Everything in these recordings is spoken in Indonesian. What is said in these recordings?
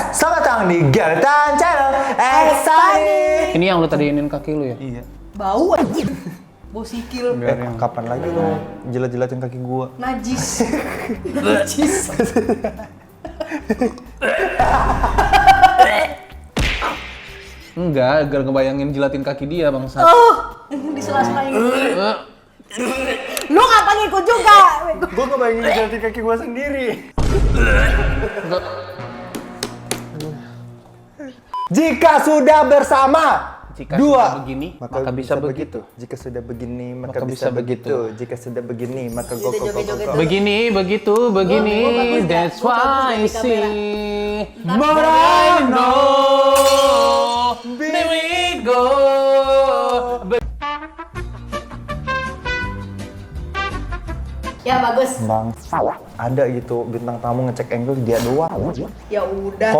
Selamat datang di Gertan Channel Exciting. Ini yang lu tadi inin kaki lu ya? Iya. Bau aja. Bau sikil. Kapan lagi lu jilat-jilatin kaki gua? Najis. Najis. Enggak, gara ngebayangin jilatin kaki dia bangsa. Oh, di sela-sela ini. Lu ngapa ngikut juga? Gua kebayangin jilatin kaki gua sendiri. Jika sudah bersama Jika dua sudah begini, maka bisa begitu. Jika sudah begini, maka bisa begitu. Jika sudah begini, maka go. Begini, begitu, begini. bagus, That's gua bagus why I di kamera. see. Tapi But I know. There we go. Ya bagus. Bang, ada gitu bintang tamu ngecek angle dia doang. Ya udah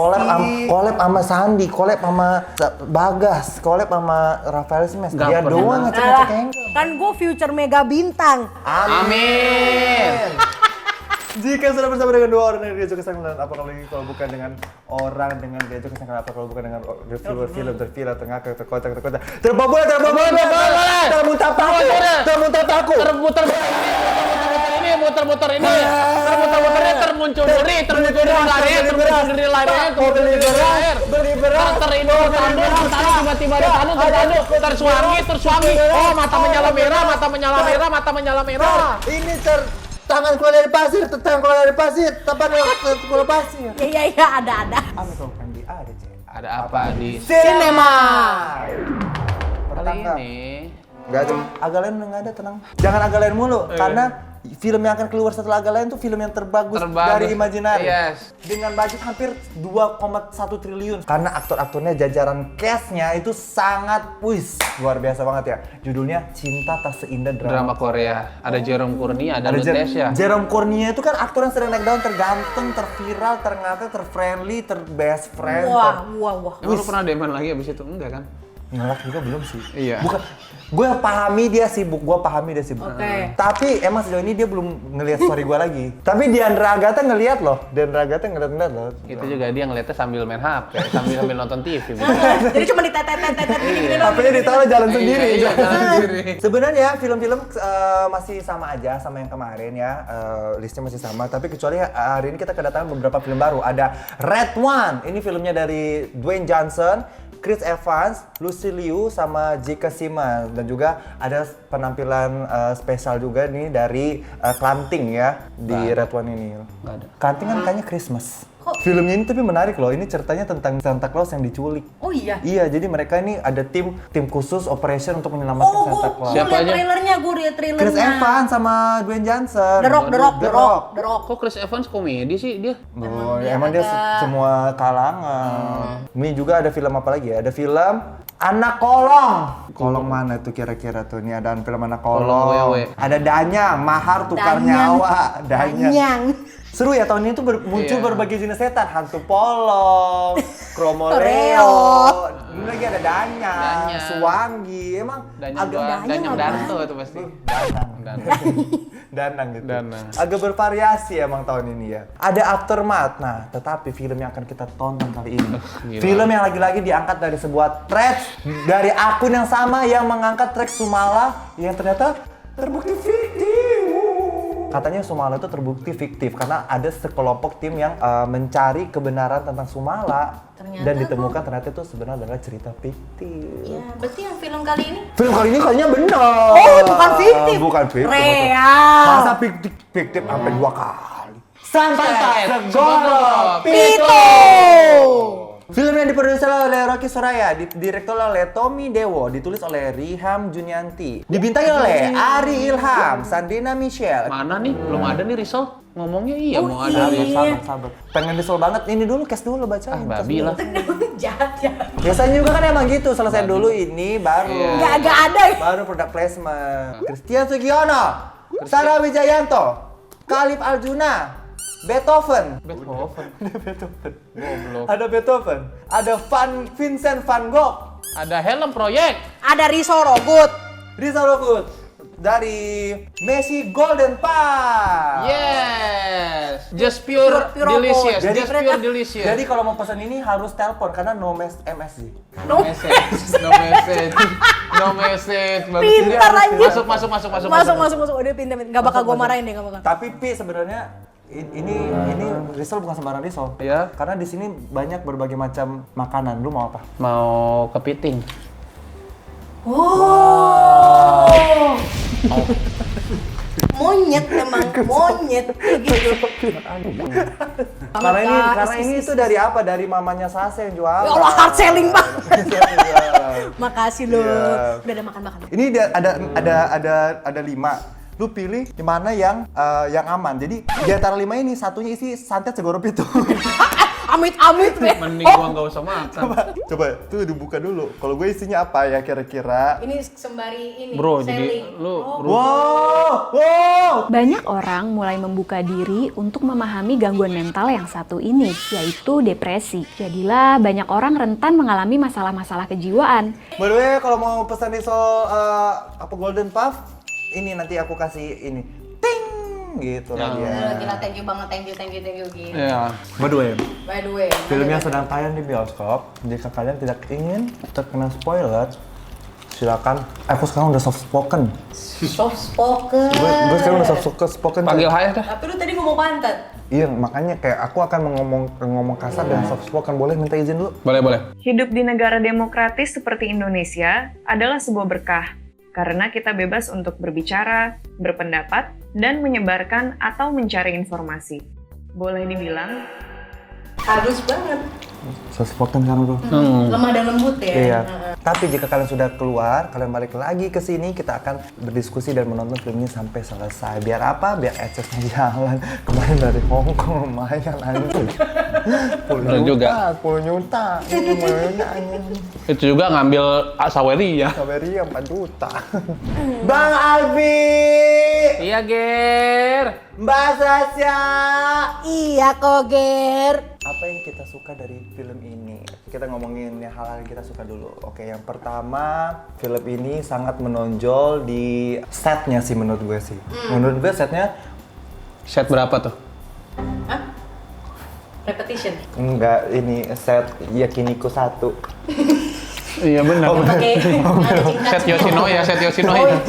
Collab sama Sandi, collab sama Bagas, collab sama Rafael Smash. Gak Dia pernah. doang ngecek angle. Kan gue future mega bintang. Amin. Jika sudah bersama dengan dua orang yang diajak kesanggalan, apa kalau bukan dengan orang dengan diajak kesanggalan, apa kalau bukan dengan reviewer film terviral, terngakak, terkotak, terbobolan, termuntah paku. Muter-muter ini, termuter-muternya termuncul dari larinya, beli beras, tertanduk, tiba-tiba ditanduk, tersuangi, oh mata menyala merah. Ini tangan keluar dari pasir, tepan keluar pasir. Iya, ada. Ame kalau kan di ada, Cek. Ada apa di Cinema. kali ini? Nggak ada, agak lain udah nggak ada, tenang. Jangan agak lain mulu, karena film yang akan keluar setelah agak lain tuh film yang terbagus dari Imaginary. Yes. Dengan budget hampir 2,1 triliun. Karena aktor-aktornya, jajaran cast-nya itu sangat, luar biasa banget ya. Judulnya Cinta Tak Seindah Drama Korea. Ada Jerome Courtney, ada Lutetia. Jerome Courtney itu kan aktor yang sering naik daun, terganteng, terviral, terngakak, terfriendly, terbest friend. Wah. Emang lu pernah demen lagi abis itu? Enggak kan? Ngelak juga belum sih. Iya. Bukan, gue pahami dia sibuk. Oke. Tapi emang sejauh ini dia belum ngelihat story gue lagi. Tapi Diandra Agatha ngelihat loh. ngeliat loh. Itu juga dia ngeliatnya sambil main HP, sambil nonton TV. Jadi cuma ditetet gini doang. HP-nya ditaruh jalan sendiri. Iya, jalan sendiri. Sebenarnya film-film masih sama aja sama yang kemarin ya. Listnya masih sama. Tapi kecuali hari ini kita kedatangan beberapa film baru. Ada Red One. Ini filmnya dari Dwayne Johnson, Chris Evans, Lucy Liu, sama J.K. Simmons. Dan juga ada penampilan spesial juga nih dari Klanting ya di Red One ini. Nggak ada. Klanting kan kayaknya Christmas. Kok? Filmnya ini tapi menarik loh. Ini ceritanya tentang Santa Claus yang diculik. Oh iya. Iya, jadi mereka ini ada tim khusus operation untuk menyelamatkan Santa Claus. Siapa aja? Gue liat trailernya. Chris Evans sama Dwayne Johnson. The Rock. Kok Chris Evans komedi sih dia? Oh, emang dia semua kalangan. Ini juga ada film apa lagi ya? Ada film Anak Kolong. Kolong mana tuh kira-kira tuh? Ini ada film Anak Kolong. Wewe. Ada Danyang, Mahar Tukar Nyawa. Danyang. Seru ya, tahun ini tuh muncul berbagai jenis setan. Hantu polong, Kromoleo. Ini lagi ada Danyang, Suwangi. Emang Danyang Darto itu pasti. Danang gitu. Danang. Agak bervariasi emang tahun ini ya. Ada Aftermath. Nah, tetapi film yang akan kita tonton kali ini, Gila. film yang lagi-lagi diangkat dari sebuah thread dari akun yang sama yang mengangkat track Sumala yang ternyata terbukti fiktif. Katanya Sumala itu terbukti fiktif karena ada sekelompok tim yang mencari kebenaran tentang Sumala. Ternyata dan ditemukan ternyata itu sebenarnya adalah cerita fiktif. Ya, berarti yang film kali ini? Film kali ini kayaknya benar. Oh, bukan fiktif. Bukan fiktif. Real. Masa fiktif sampai 2 kali. Santai, Segoro, Pito. Film yang diproduksi oleh Rocky Soraya, direktur oleh Tommy Dewo, ditulis oleh Riham Junianti, dibintangi oleh Ari Ilham, Sandrina Michelle. Mana nih? Belum ada nih Rizal. Ngomongnya iya mau ada. Sabar. Pengen disel banget. Ini dulu, cast dulu bacain. Babi lah. Jahat ya. Biasanya juga kan emang gitu, selesai dulu ini baru. Nggak ada. Baru product placement. Christian Sugiono, Sarah Wijayanto, Khalif Aljuna, Beethoven. Goblok. Ada Beethoven. Ada Vincent van Gogh. Ada Helm Project. Ada Rizal Rogut. Rizal Rogut. dari Messi Golden Pass. Yes. Just pure, Pure delicious. Jadi- Just pure delicious. Jadi kalau mau pesan ini harus telepon karena no MSG. No. message. No message. No message. Bagus. Pintar aja. Masuk. Udah pintar. Gak bakal gue marahin deh, gak bakal. Tapi Pi sebenarnya ini risol bukan sembarang risol. Iya. Karena di sini banyak berbagai macam makanan. Lu mau apa? Mau kepiting. Oh. Monyet emang, monyet gitu. Karena ini itu dari apa? Dari mamanya Sase yang jual. Ya Allah, hard selling banget. Iya. Makasih lo. Iya. Udah ada makan-makan. Ini ada 5. Lu pilih di mana yang aman. Jadi di antara 5 ini satunya isi santet segorop itu. Amit-amit deh. Mending gua nggak usah makan. Coba tuh dibuka dulu. Kalau gue isinya apa ya kira-kira? Ini sembari ini. Bro, selling. jadi lu Wow. Banyak orang mulai membuka diri untuk memahami gangguan mental yang satu ini, yaitu depresi. Jadilah banyak orang rentan mengalami masalah-masalah kejiwaan. By the way, kalau mau pesan risol apa Golden Puff, ini nanti aku kasih ini. Ting gitu Ya. lagi ya. Gila, thank you banget, thank you gitu. ya. By the way, By the way. filmnya sedang tayang di bioskop. Jika kalian tidak ingin terkena spoiler, silakan. Aku sekarang udah soft spoken. Soft spoken. Gue sekarang udah soft spoken. Panggil Hayes dah. Tapi lu tadi ngomong pantat. Iya, makanya kayak aku akan ngomong kasar dan soft spoken. Boleh minta izin dulu? Boleh. Hidup di negara demokratis seperti Indonesia adalah sebuah berkah, karena kita bebas untuk berbicara, berpendapat, dan menyebarkan atau mencari informasi. Boleh dibilang, Halus banget. Soft spoken kan bro? Lemah dan lembut ya. Iya. Tapi jika kalian sudah keluar, kalian balik lagi ke sini, kita akan berdiskusi dan menonton filmnya sampai selesai. Biar apa? Biar aksesnya jalan. Kemarin dari Hong Kong lumayan anjing. 10 Bener juga. 10 juta. Itu juga ngambil Saweri ya. Saweria 4 juta. Bang Albi! Iya, Ger. Mbak Sasha! Iya Koger. Apa yang kita suka dari film ini? Kita ngomongin hal-hal yang kita suka dulu. Oke, yang pertama, film ini sangat menonjol di setnya sih menurut gue sih. Menurut gue setnya Set berapa tuh? Hah? Repetition. enggak, ini set Yakiniku 1. Iya benar. Oke. Set Yoshinoya, set Yoshinoya. Oh, iya.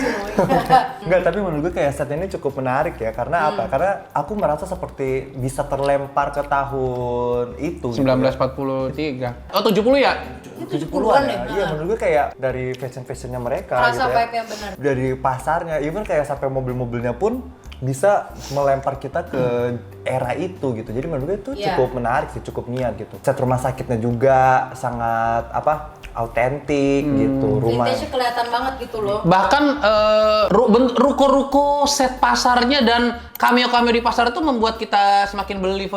Enggak, tapi menurut gue kayak set ini cukup menarik ya. Karena apa? Karena aku merasa seperti bisa terlempar ke tahun itu. 1943. Oh 70 ya? 70-an ya. deh. Iya, menurut gue kayak dari fashion-fashionnya mereka Rasa gitu ya. vibe yang benar. Dari pasarnya, even kayak sampai mobil-mobilnya pun bisa melempar kita ke era itu gitu. Jadi menurut gue itu Iya. cukup menarik sih, cukup niat gitu. Set rumah sakitnya juga sangat autentik gitu. Rumah Vintage-nya kelihatan banget gitu loh. Bahkan ruko-ruko set pasarnya dan cameo-cameo di pasar itu membuat kita semakin believe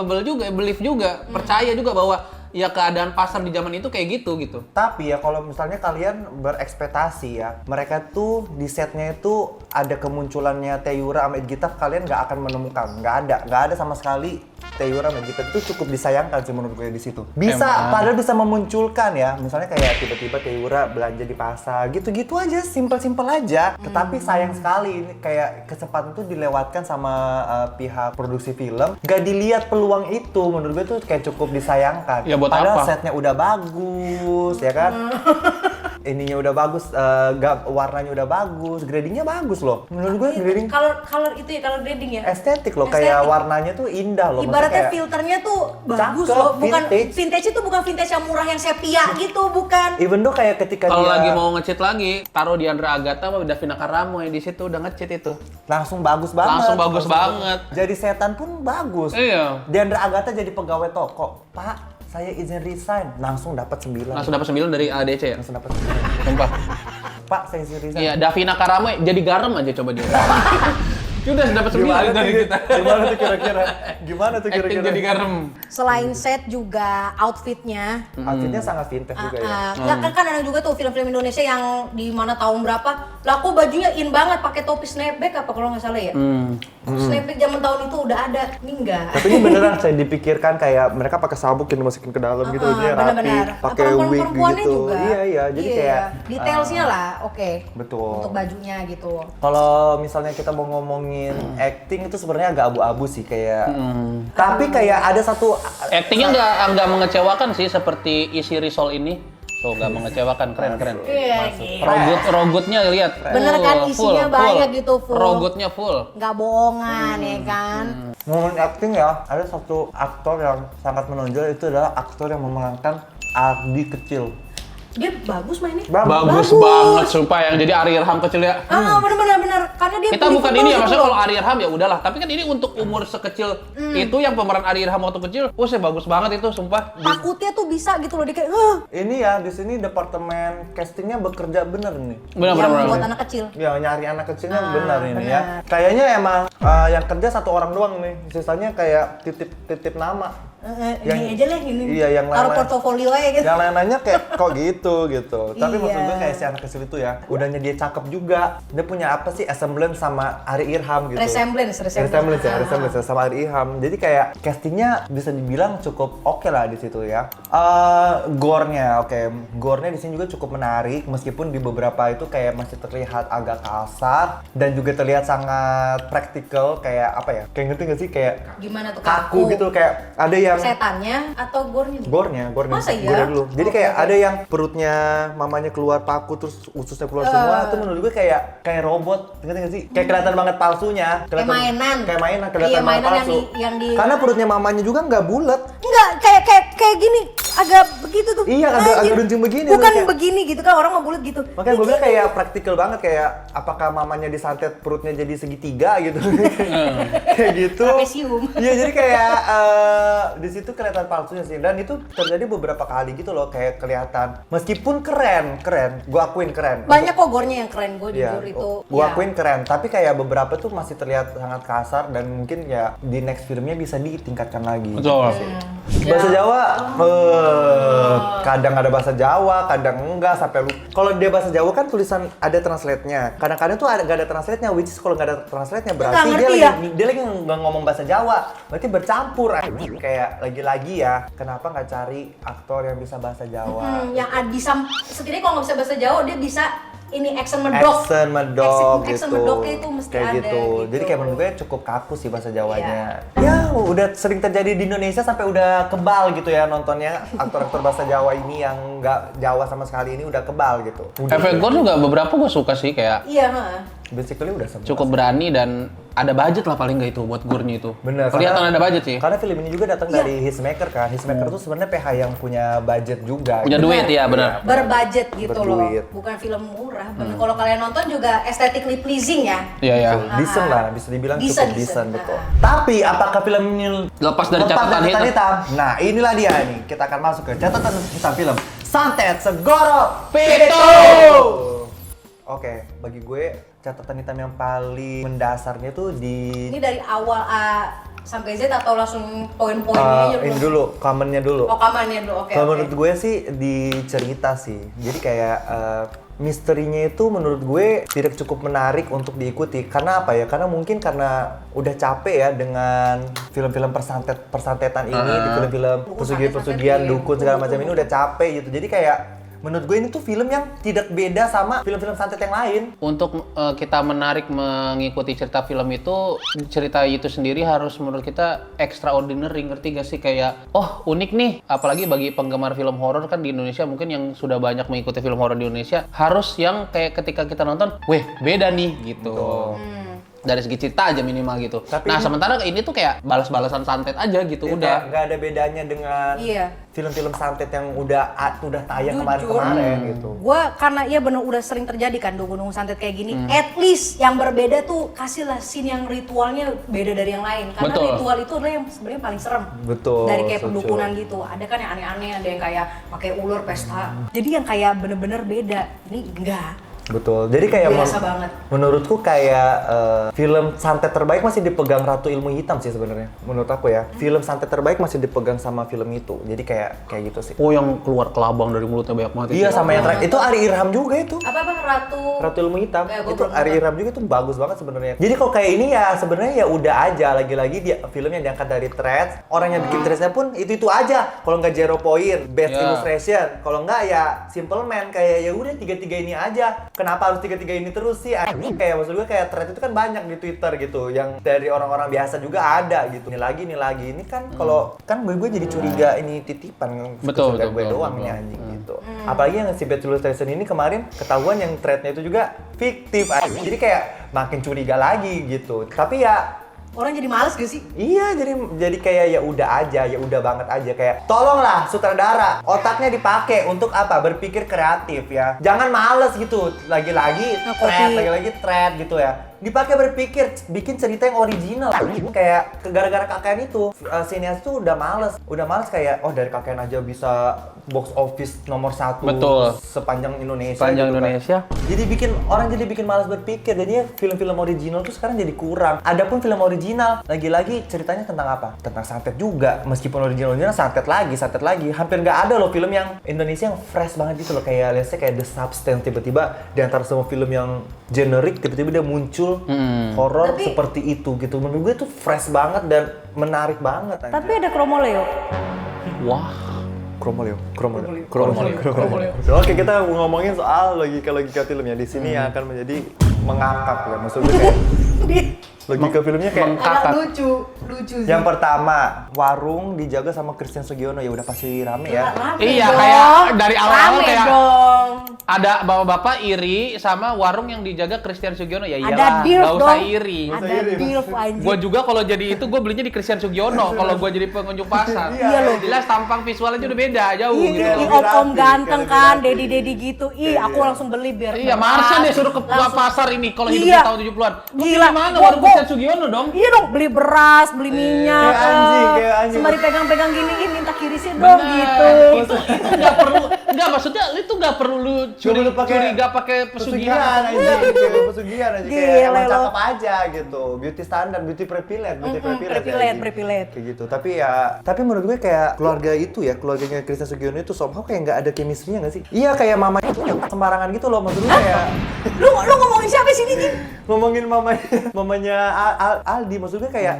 juga, percaya juga bahwa ya keadaan pasar di zaman itu kayak gitu. Tapi ya kalau misalnya kalian berekspektasi ya, mereka tuh di setnya itu ada kemunculannya Teyura sama Gita, kalian nggak akan menemukan, nggak ada sama sekali Teyura sama Gita. Itu cukup disayangkan sih menurut gue di situ. Bisa, Emang. padahal bisa memunculkan ya, misalnya kayak tiba-tiba Teyura belanja di pasar, gitu-gitu aja, simpel-simpel aja. Tetapi sayang sekali ini kayak kesempatan tuh dilewatkan sama pihak produksi film, nggak dilihat peluang itu. Menurut gue tuh kayak cukup disayangkan. Ya, buat Padahal apa? setnya udah bagus, ya kan? Ininya udah bagus, warnanya udah bagus, gradingnya bagus loh. Menurut gue grading Color itu ya, color grading ya. estetik loh, kayak Estetik. warnanya tuh indah loh. Ibaratnya Maksudnya kayak- filternya tuh bagus Cakep, loh, bukan vintage. itu bukan vintage yang murah yang sepia gitu, bukan. Even though kayak ketika Kalau dia lagi mau nge-cheat lagi, taruh di Andra Agatha sama Davina Karamoy di situ udah nge-cheat itu. langsung bagus banget. Langsung bagus banget. Jadi setan pun bagus. Iya. Diandra Agatha jadi pegawai toko. Pak, saya izin resign. Langsung dapat 9. Langsung dapat 9 dari ADC ya. Langsung dapat 9. Sumpah. Pak, saya izin resign. Iya, Davina Karamoy jadi garam aja coba dia. Udah dapat 9 dari kita. Gimana tuh kira-kira? Gimana tuh Acting kira-kira? jadi garam. Selain set juga outfitnya. Outfitnya sangat vintage juga ya. Nggak, kan ada juga tuh film-film Indonesia yang di mana tahun berapa, lah kok bajunya in banget pakai topi snapback apa kalau nggak salah ya? Snapback zaman tahun itu udah ada, ini enggak. Tapi ini beneran saya dipikirkan kayak mereka pakai sabuk yang dimasukin ke dalam gitu, dia rapi, Benar-benar. pakai wig Perempuan-perempuannya gitu. juga. Iya, jadi kayak detailsnya lah, oke. betul. Untuk bajunya gitu. Kalau misalnya kita mau ngomongin acting itu sebenarnya agak abu-abu sih kayak. Tapi kayak ada satu Actingnya nggak mengecewakan sih seperti isi Risol ini. Tuh nggak mengecewakan, keren. Iya, gila. Rogutnya lihat. Bener kan, isinya banyak gitu, full. Rogutnya full. Nggak bohongan ya kan. ngomongin acting ya, ada satu aktor yang sangat menonjol, itu adalah aktor yang memerankan Ardi kecil. Dia bagus mainnya. Bagus banget sumpah yang jadi Ari Irham kecil ya. Bener. Karena dia Kita bukan ini ya, gitu maksudnya loh. kalau Ari Irham ya udahlah. Tapi kan ini untuk umur sekecil itu yang pemeran Ari Irham waktu kecil, saya bagus banget itu sumpah. Takutnya tuh bisa gitu loh, dia kayak Ini ya, di sini departemen castingnya bekerja bener nih. yang Benar-benar. buat anak kecil. Ya nyari anak kecilnya benar ini benar. ya. Kayaknya emang yang kerja satu orang doang nih. Sisanya kayak titip nama. Ini aja lah ini. Iya, yang taruh lain-lain. portofolio aja gitu. Yang lain-lainnya kayak kok gitu. Tapi maksud gue Iya. kayak si anak kecil itu ya, udahnya dia cakep juga. Dia punya apa sih, semblance sama Ari Irham gitu. Resemblance. Resemblance sama Ari Irham. Jadi kayak castingnya bisa dibilang cukup oke lah di situ ya. Gore-nya, gore-nya di sini juga cukup menarik meskipun di beberapa itu kayak masih terlihat agak kasar dan juga terlihat sangat praktikal, kayak apa ya? Kayak ngerti nggak sih, kayak Gimana tuh kaku gitu, kayak ada yang setannya atau gornya? gore-nya Masa iya? gore dulu. Jadi Oke, kayak oke. ada yang perutnya mamanya keluar paku terus ususnya keluar semua. Itu menurut gue kayak robot, ngerti nggak sih? Kayak kelihatan banget palsunya. Kayak mainan. Kayak mainan, kelihatan Iya, banget mainan palsu. yang di- Karena perutnya mamanya juga nggak bulat. Enggak, kayak gini, agak begitu tuh. Iya, agak Anjir. runcing begini. Bukan Kayak- begini gitu kan, orang mau bulat gitu. Makanya gue bilang kayak praktikal banget, kayak apakah mamanya disantet perutnya jadi segitiga gitu. Kayak gitu. Trapesium. Iya, jadi kayak di situ kelihatan palsunya sih, dan itu terjadi beberapa kali gitu loh, kayak kelihatan meskipun keren, gue akuin keren. Banyak kok gornya yang keren, gue Iya, jujur itu. gue ya. akuin keren, tapi kayak beberapa tuh masih terlihat sangat kasar dan mungkin ya di next filmnya bisa ditingkatkan lagi. Betul. Bahasa Jawa, kadang ada bahasa Jawa, kadang enggak, sampai lu. Kalau dia bahasa Jawa kan tulisan ada translate-nya. Kadang-kadang tuh nggak ada translate-nya, which is kalau nggak ada translate-nya berarti Nggak ngerti dia lagi nggak ngomong bahasa Jawa, berarti bercampur. Kayak lagi-lagi ya, kenapa nggak cari aktor yang bisa bahasa Jawa? Yang bisa, setidaknya kalau nggak bisa bahasa Jawa, dia bisa ini action medok. Action medok Action gitu. medoknya itu mesti kayak ada gitu. gitu. Jadi kayak menurut gue cukup kaku sih bahasa Jawanya. Ya udah sering terjadi di Indonesia sampai udah kebal gitu ya nontonnya, aktor-aktor bahasa Jawa ini yang nggak Jawa sama sekali ini udah kebal gitu. Efek gore juga beberapa gue suka sih, kayak Iya, Basically udah semua. cukup berani dan ada budget lah paling nggak itu buat gore-nya itu. Bener. Kelihatan karena- ada budget sih. Karena film ini juga datang dari Hitchmaker kan. Hitchmaker tuh sebenarnya PH yang punya budget juga. Punya gitu. duit ya, benar. berbudget gitu Berduit. loh. Bukan film murah. Bener. Kalau kalian nonton juga aesthetically pleasing ya. Iya ya. Decent lah, bisa dibilang Decent, cukup decent, decent. betul. Tapi apakah film ini Lepas dari catatan hitam. Nah, inilah dia nih. Kita akan masuk ke catatan hitam film Santet Segoro Pitu. Oke, bagi gue catatan hitam yang paling mendasarnya tuh di Ini dari awal A sampai Z atau langsung poin-poinnya aja ini dulu, commennya dulu. Oh, kamarnya dulu. Oke. Kalau oke. menurut gue sih di cerita sih. Jadi kayak misterinya itu menurut gue tidak cukup menarik untuk diikuti. Karena apa ya? Karena mungkin karena udah capek ya dengan film-film persantetan ini, di film-film pesugihan-pesugihan, dukun segala macam ini udah capek gitu. Jadi kayak menurut gue ini tuh film yang tidak beda sama film-film santet yang lain. Untuk kita menarik mengikuti cerita film itu, cerita itu sendiri harus menurut kita extraordinary, ngerti gak sih? Kayak, oh unik nih, apalagi bagi penggemar film horor kan di Indonesia mungkin yang sudah banyak mengikuti film horor di Indonesia, harus yang kayak ketika kita nonton, weh beda nih gitu. Dari segi cerita aja minimal gitu. Tapi nah ini- sementara ini tuh kayak balas-balasan santet aja gitu, Dia udah. kayak nggak ada bedanya dengan Iya. film-film santet yang udah tayang kemarin-kemarin gitu. Gua karena ya bener udah sering terjadi kan dukun-dukun santet kayak gini. At least yang berbeda tuh kasihlah scene yang ritualnya beda dari yang lain. Karena Betul. ritual itu adalah yang sebenarnya paling serem. Betul, Dari kayak setuju. pendukunan gitu. Ada kan yang aneh-aneh, ada yang kayak pakai ular pesta. Jadi yang kayak bener-bener beda. Ini enggak. Betul. Jadi kayak Biasa banget. menurutku kayak film santet terbaik masih dipegang Ratu Ilmu Hitam sih sebenarnya. Menurut aku ya, film santet terbaik masih dipegang sama film itu. Jadi kayak gitu sih. Oh, yang keluar kelabang dari mulutnya banyak banget. Iya, sama yang terakhir itu Ari Irham juga itu. Apa Ratu Ilmu Hitam. Ya, gua Itu belum Ari nonton. Irham juga tuh bagus banget sebenarnya. Jadi kalau kayak ini ya sebenarnya ya udah aja, lagi-lagi dia film yang diangkat dari Threads. Orang yang bikin Threads-nya pun itu aja. Kalau nggak Zero Point, Best Ya. Illustration. Kalau nggak ya Simple Man, kayak ya udah tiga-tiga ini aja. Kenapa harus tiga-tiga ini terus sih? Kayak maksud gue kayak thread itu kan banyak di Twitter gitu, yang dari orang-orang biasa juga ada gitu. Ini lagi ini kan kalau kan gue jadi curiga ini titipan Betul, kesukaan gue betul, doang betul. ini anjing gitu. Apalagi yang si Bad Illustration ini kemarin ketahuan yang threadnya itu juga fiktif. Jadi kayak makin curiga lagi gitu. Tapi ya Orang jadi males gak sih? iya, jadi kayak ya udah aja, ya udah banget aja, kayak tolonglah sutradara, otaknya dipakai untuk apa? Berpikir kreatif ya. Jangan males gitu, lagi-lagi thread gitu ya. Dipakai berpikir, bikin cerita yang original. Kayak gara-gara KKN itu, sinias tuh udah males kayak dari KKN aja bisa box office nomor 1 Betul. sepanjang Indonesia. Sepanjang gitu kan. Indonesia. Jadi bikin malas berpikir. Jadinya film-film original tuh sekarang jadi kurang. Adapun film original, lagi-lagi ceritanya tentang apa? Tentang santet juga. Meskipun original santet lagi. Hampir nggak ada loh film yang Indonesia yang fresh banget gitu loh. Kayak let's say kayak The Substance, tiba-tiba di antara semua film yang generik tiba-tiba dia muncul horor Tapi- seperti itu gitu. Menurut gue tuh fresh banget dan menarik banget. anjir. Tapi ada Kromoleo. Wah. Kromoleo. Kromoleo. Oke, kita ngomongin soal logika filmnya. Di sini yang akan menjadi mengakak ya. Maksudnya kayak logika filmnya kayak Kakak. lucu sih. yang pertama, warung dijaga sama Christian Sugiono, ya udah pasti rame ya. Rame Iya, dong. kayak dari awal-awal Rame kayak- dong. Ada bapak-bapak iri sama warung yang dijaga Christian Sugiono. Ya Ada iyalah, deal nggak usah dong. iri. Ada deal anjir. Gue juga kalau jadi itu gue belinya di Christian Sugiono. Kalau gue jadi pengunjung pasar. Iya loh. Jelas tampang visualnya udah beda, jauh Ih, gitu. ih, lebih om-om rapi, ganteng kayak kan, lebih rapi. dedi gitu. Ih, aku langsung beli biar Iya, murah. Marsha deh suruh ke Langsung- pasar ini kalau hidup Iya. di tahun 70-an. Lu Gila. gimana Gua- warung Christian Sugiono dong? Iya dong, beli beras, beli minyak. kayak anjing. Sembari pegang-pegang gini, minta kirisin dong gitu. Itu nggak perlu, nggak maksudnya itu nggak perlu lu curiga pakai pesugihan. Pesugihan aja kayak Gila emang lo. cakep aja gitu. Beauty standar, beauty privilege, Privilege. kayak gitu. Tapi menurut gue kayak keluarga itu ya, keluarganya Christian Sugiono itu somehow kayak nggak ada chemistry-nya nggak sih? Iya, kayak mama itu sembarangan gitu loh, maksud gue kayak Lu ngomongin siapa sih ini? ngomongin mamanya Aldi, maksud gue kayak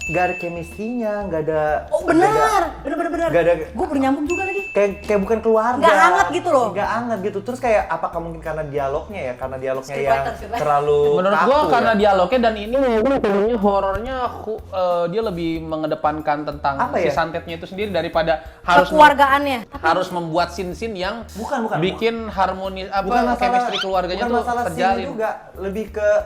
nggak ada chemistry-nya, nggak ada. Oh benar, benar. Nggak ada. Gue bernyambung juga lagi. Kayak bukan keluarga. Nggak hangat gitu loh. Nggak hangat gitu. Terus kayak apakah mungkin karena dialognya ya? Karena dialognya yang Scriptwriter. terlalu Menurut kaku gua karena ya? dialognya dan ini filmnya horornya dia lebih mengedepankan tentang Apa si ya? santetnya itu sendiri daripada harus Kekeluargaannya. harus membuat scene-scene yang Bukan. bikin harmonis Bukan masalah chemistry keluarganya bukan tuh masalah scene terjalin. juga,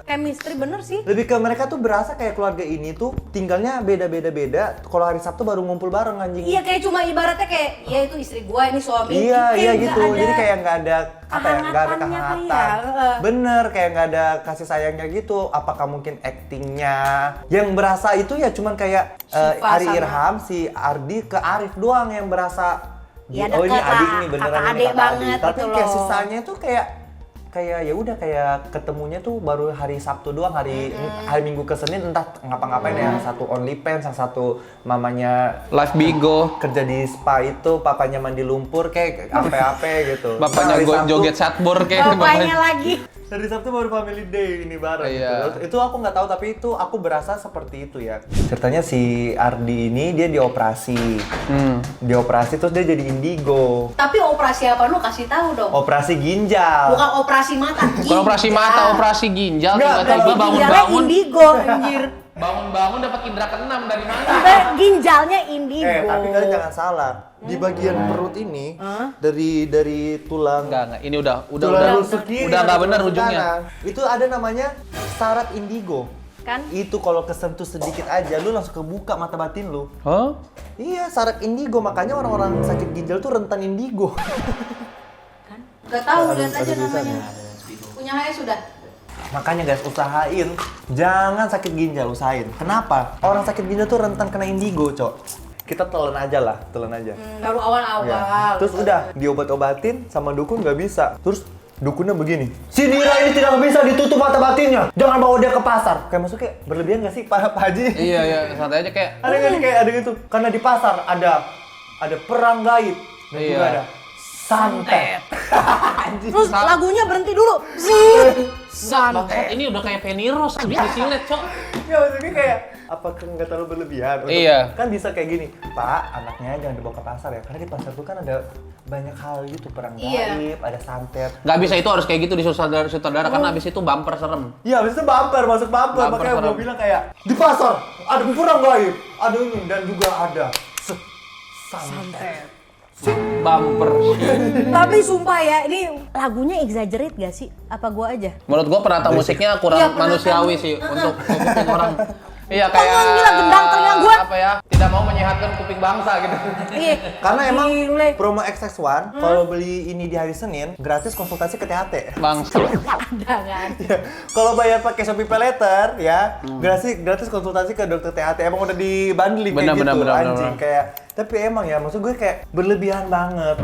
Chemistry bener sih. lebih ke mereka tuh berasa kayak keluarga ini tuh tinggalnya beda-beda. Kalau hari Sabtu baru ngumpul bareng anjing. Iya kayak cuma ibaratnya kayak ya itu istri gua ini suami. Iya, Kayak nggak gitu. ada Jadi kayak nggak ada apa ya? Nggak ada kehangatannya kehangatan. kali ya. Bener, kayak nggak ada kasih sayangnya gitu. Apakah mungkin actingnya yang berasa itu ya cuman kayak Syifa Ari sama- Irham, si Ardi ke Arif doang yang berasa. Iya, Oh ini deket adik lah. nih beneran Kakak ini adik kakak adik. banget Tapi gitu kayak loh. sisanya tuh kayak ya udah kayak ketemunya tuh baru hari Sabtu doang, hari Minggu ke Senin entah ngapa-ngapain ya. Yang satu OnlyFans, yang satu mamanya Live Bigo, kerja di spa itu, papanya mandi lumpur kayak apa-apa gitu. bapaknya Hari Sabtu- joget satbor kayak Bapaknya lagi. Hari Sabtu baru family day ini bareng Iya. gitu. Itu aku nggak tahu, tapi itu aku berasa seperti itu ya. Ceritanya si Ardi ini dia dioperasi. Dioperasi terus dia jadi indigo. Tapi operasi apa lu kasih tahu dong. Operasi ginjal. Bukan operasi mata. bukan operasi mata, operasi ginjal. Nggak, Tiba-tiba kalau Ginjalnya bangun-bangun, indigo anjir. bangun-bangun dapat indra keenam dari mana? Ginjalnya indigo. Tapi kalian jangan salah. Di bagian perut ini dari tulang Enggak, ini udah tulang rusuk kiri udah dan nggak bener tulang ujungnya. kanan. Itu ada namanya syarat indigo. Kan? Itu kalau kesentuh sedikit aja lu langsung kebuka mata batin lu. Hah? Iya, syarat indigo, makanya orang-orang sakit ginjal tuh rentan indigo. Gak tahu, Ada- lihat aja ada namanya. tulisannya. Punya saya sudah. Makanya guys, usahain jangan sakit ginjal, usahain. Kenapa? Orang sakit ginjal tuh rentan kena indigo, Cok. Kita telan aja lah, telan aja. Baru awal-awal. Ya. Terus udah diobat-obatin sama dukun nggak bisa. Terus dukunnya begini. Si Dira ini tidak bisa ditutup mata batinnya. Jangan bawa dia ke pasar. Kayak maksudnya kayak berlebihan gak sih Pak Haji? Iya, santai aja kayak. Ada nggak sih kayak ada gitu? Karena di pasar ada perang gaib dan juga ada santet. Terus lagunya berhenti dulu. Bangsat, ini udah kayak Feni Rose di silet, Cok. Ya maksudnya kayak apakah nggak terlalu berlebihan? Iya. Kan bisa kayak gini, Pak, anaknya jangan dibawa ke pasar ya. Karena di pasar tuh kan ada banyak hal gitu, perang gaib, ada santet. Nggak bisa itu harus kayak gitu di sutradara karena abis itu bumper serem. Iya, habis itu bumper, masuk bumper. Bumper Makanya serem. gue bilang kayak di pasar ada perang gaib, ada ini dan juga ada santet. Bumper. Tapi sumpah ya, ini lagunya exaggerate gak sih? Apa gua aja? Menurut gua penata musiknya kurang Iya, penata manusiawi musik. sih untuk kuping orang. Iya kayak Tolong bilang gendang telinga gua. apa ya? Tidak mau menyehatkan kuping bangsa gitu. Iya. Karena emang Gile. promo XX1 kalau beli ini di hari Senin gratis konsultasi ke THT. Bangsa. Ada kan? Ya, kalau bayar pakai Shopee Pay Later ya, gratis konsultasi ke dokter THT. Emang udah dibundling kayak Benar, gitu, benar, anjing benar. kayak. Tapi emang ya, maksud gue kayak berlebihan banget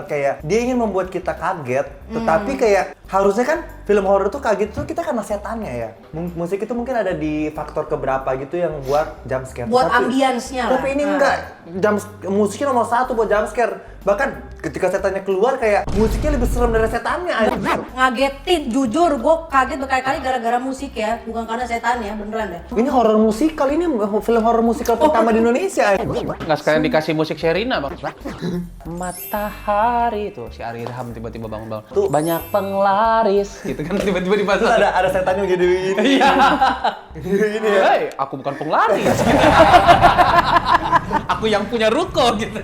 kayak dia ingin membuat kita kaget, tetapi kayak harusnya kan film horor tuh kaget tuh kita karena setannya ya. Musik itu mungkin ada di faktor keberapa gitu yang buat jump scare. Buat ambience-nya lah. Tapi ini enggak, musiknya nomor 1 buat jump scare. Bahkan ketika setannya keluar kayak musiknya lebih serem dari setannya. Ngagetin, jujur gue kaget berkali-kali gara-gara musik ya, bukan karena setan ya, beneran deh. Ini horor musikal, ini film horor musikal pertama di Indonesia. Nggak sekalian dikasih musik Sherina, Bang. Matahari itu si Ari Irham tiba-tiba bangun-bangun. Tuh. Banyak penglaris gitu kan tiba-tiba di Terus pasar. ada setannya jadi ini. Ini ya. Hei, aku bukan penglaris. Aku yang punya ruko gitu.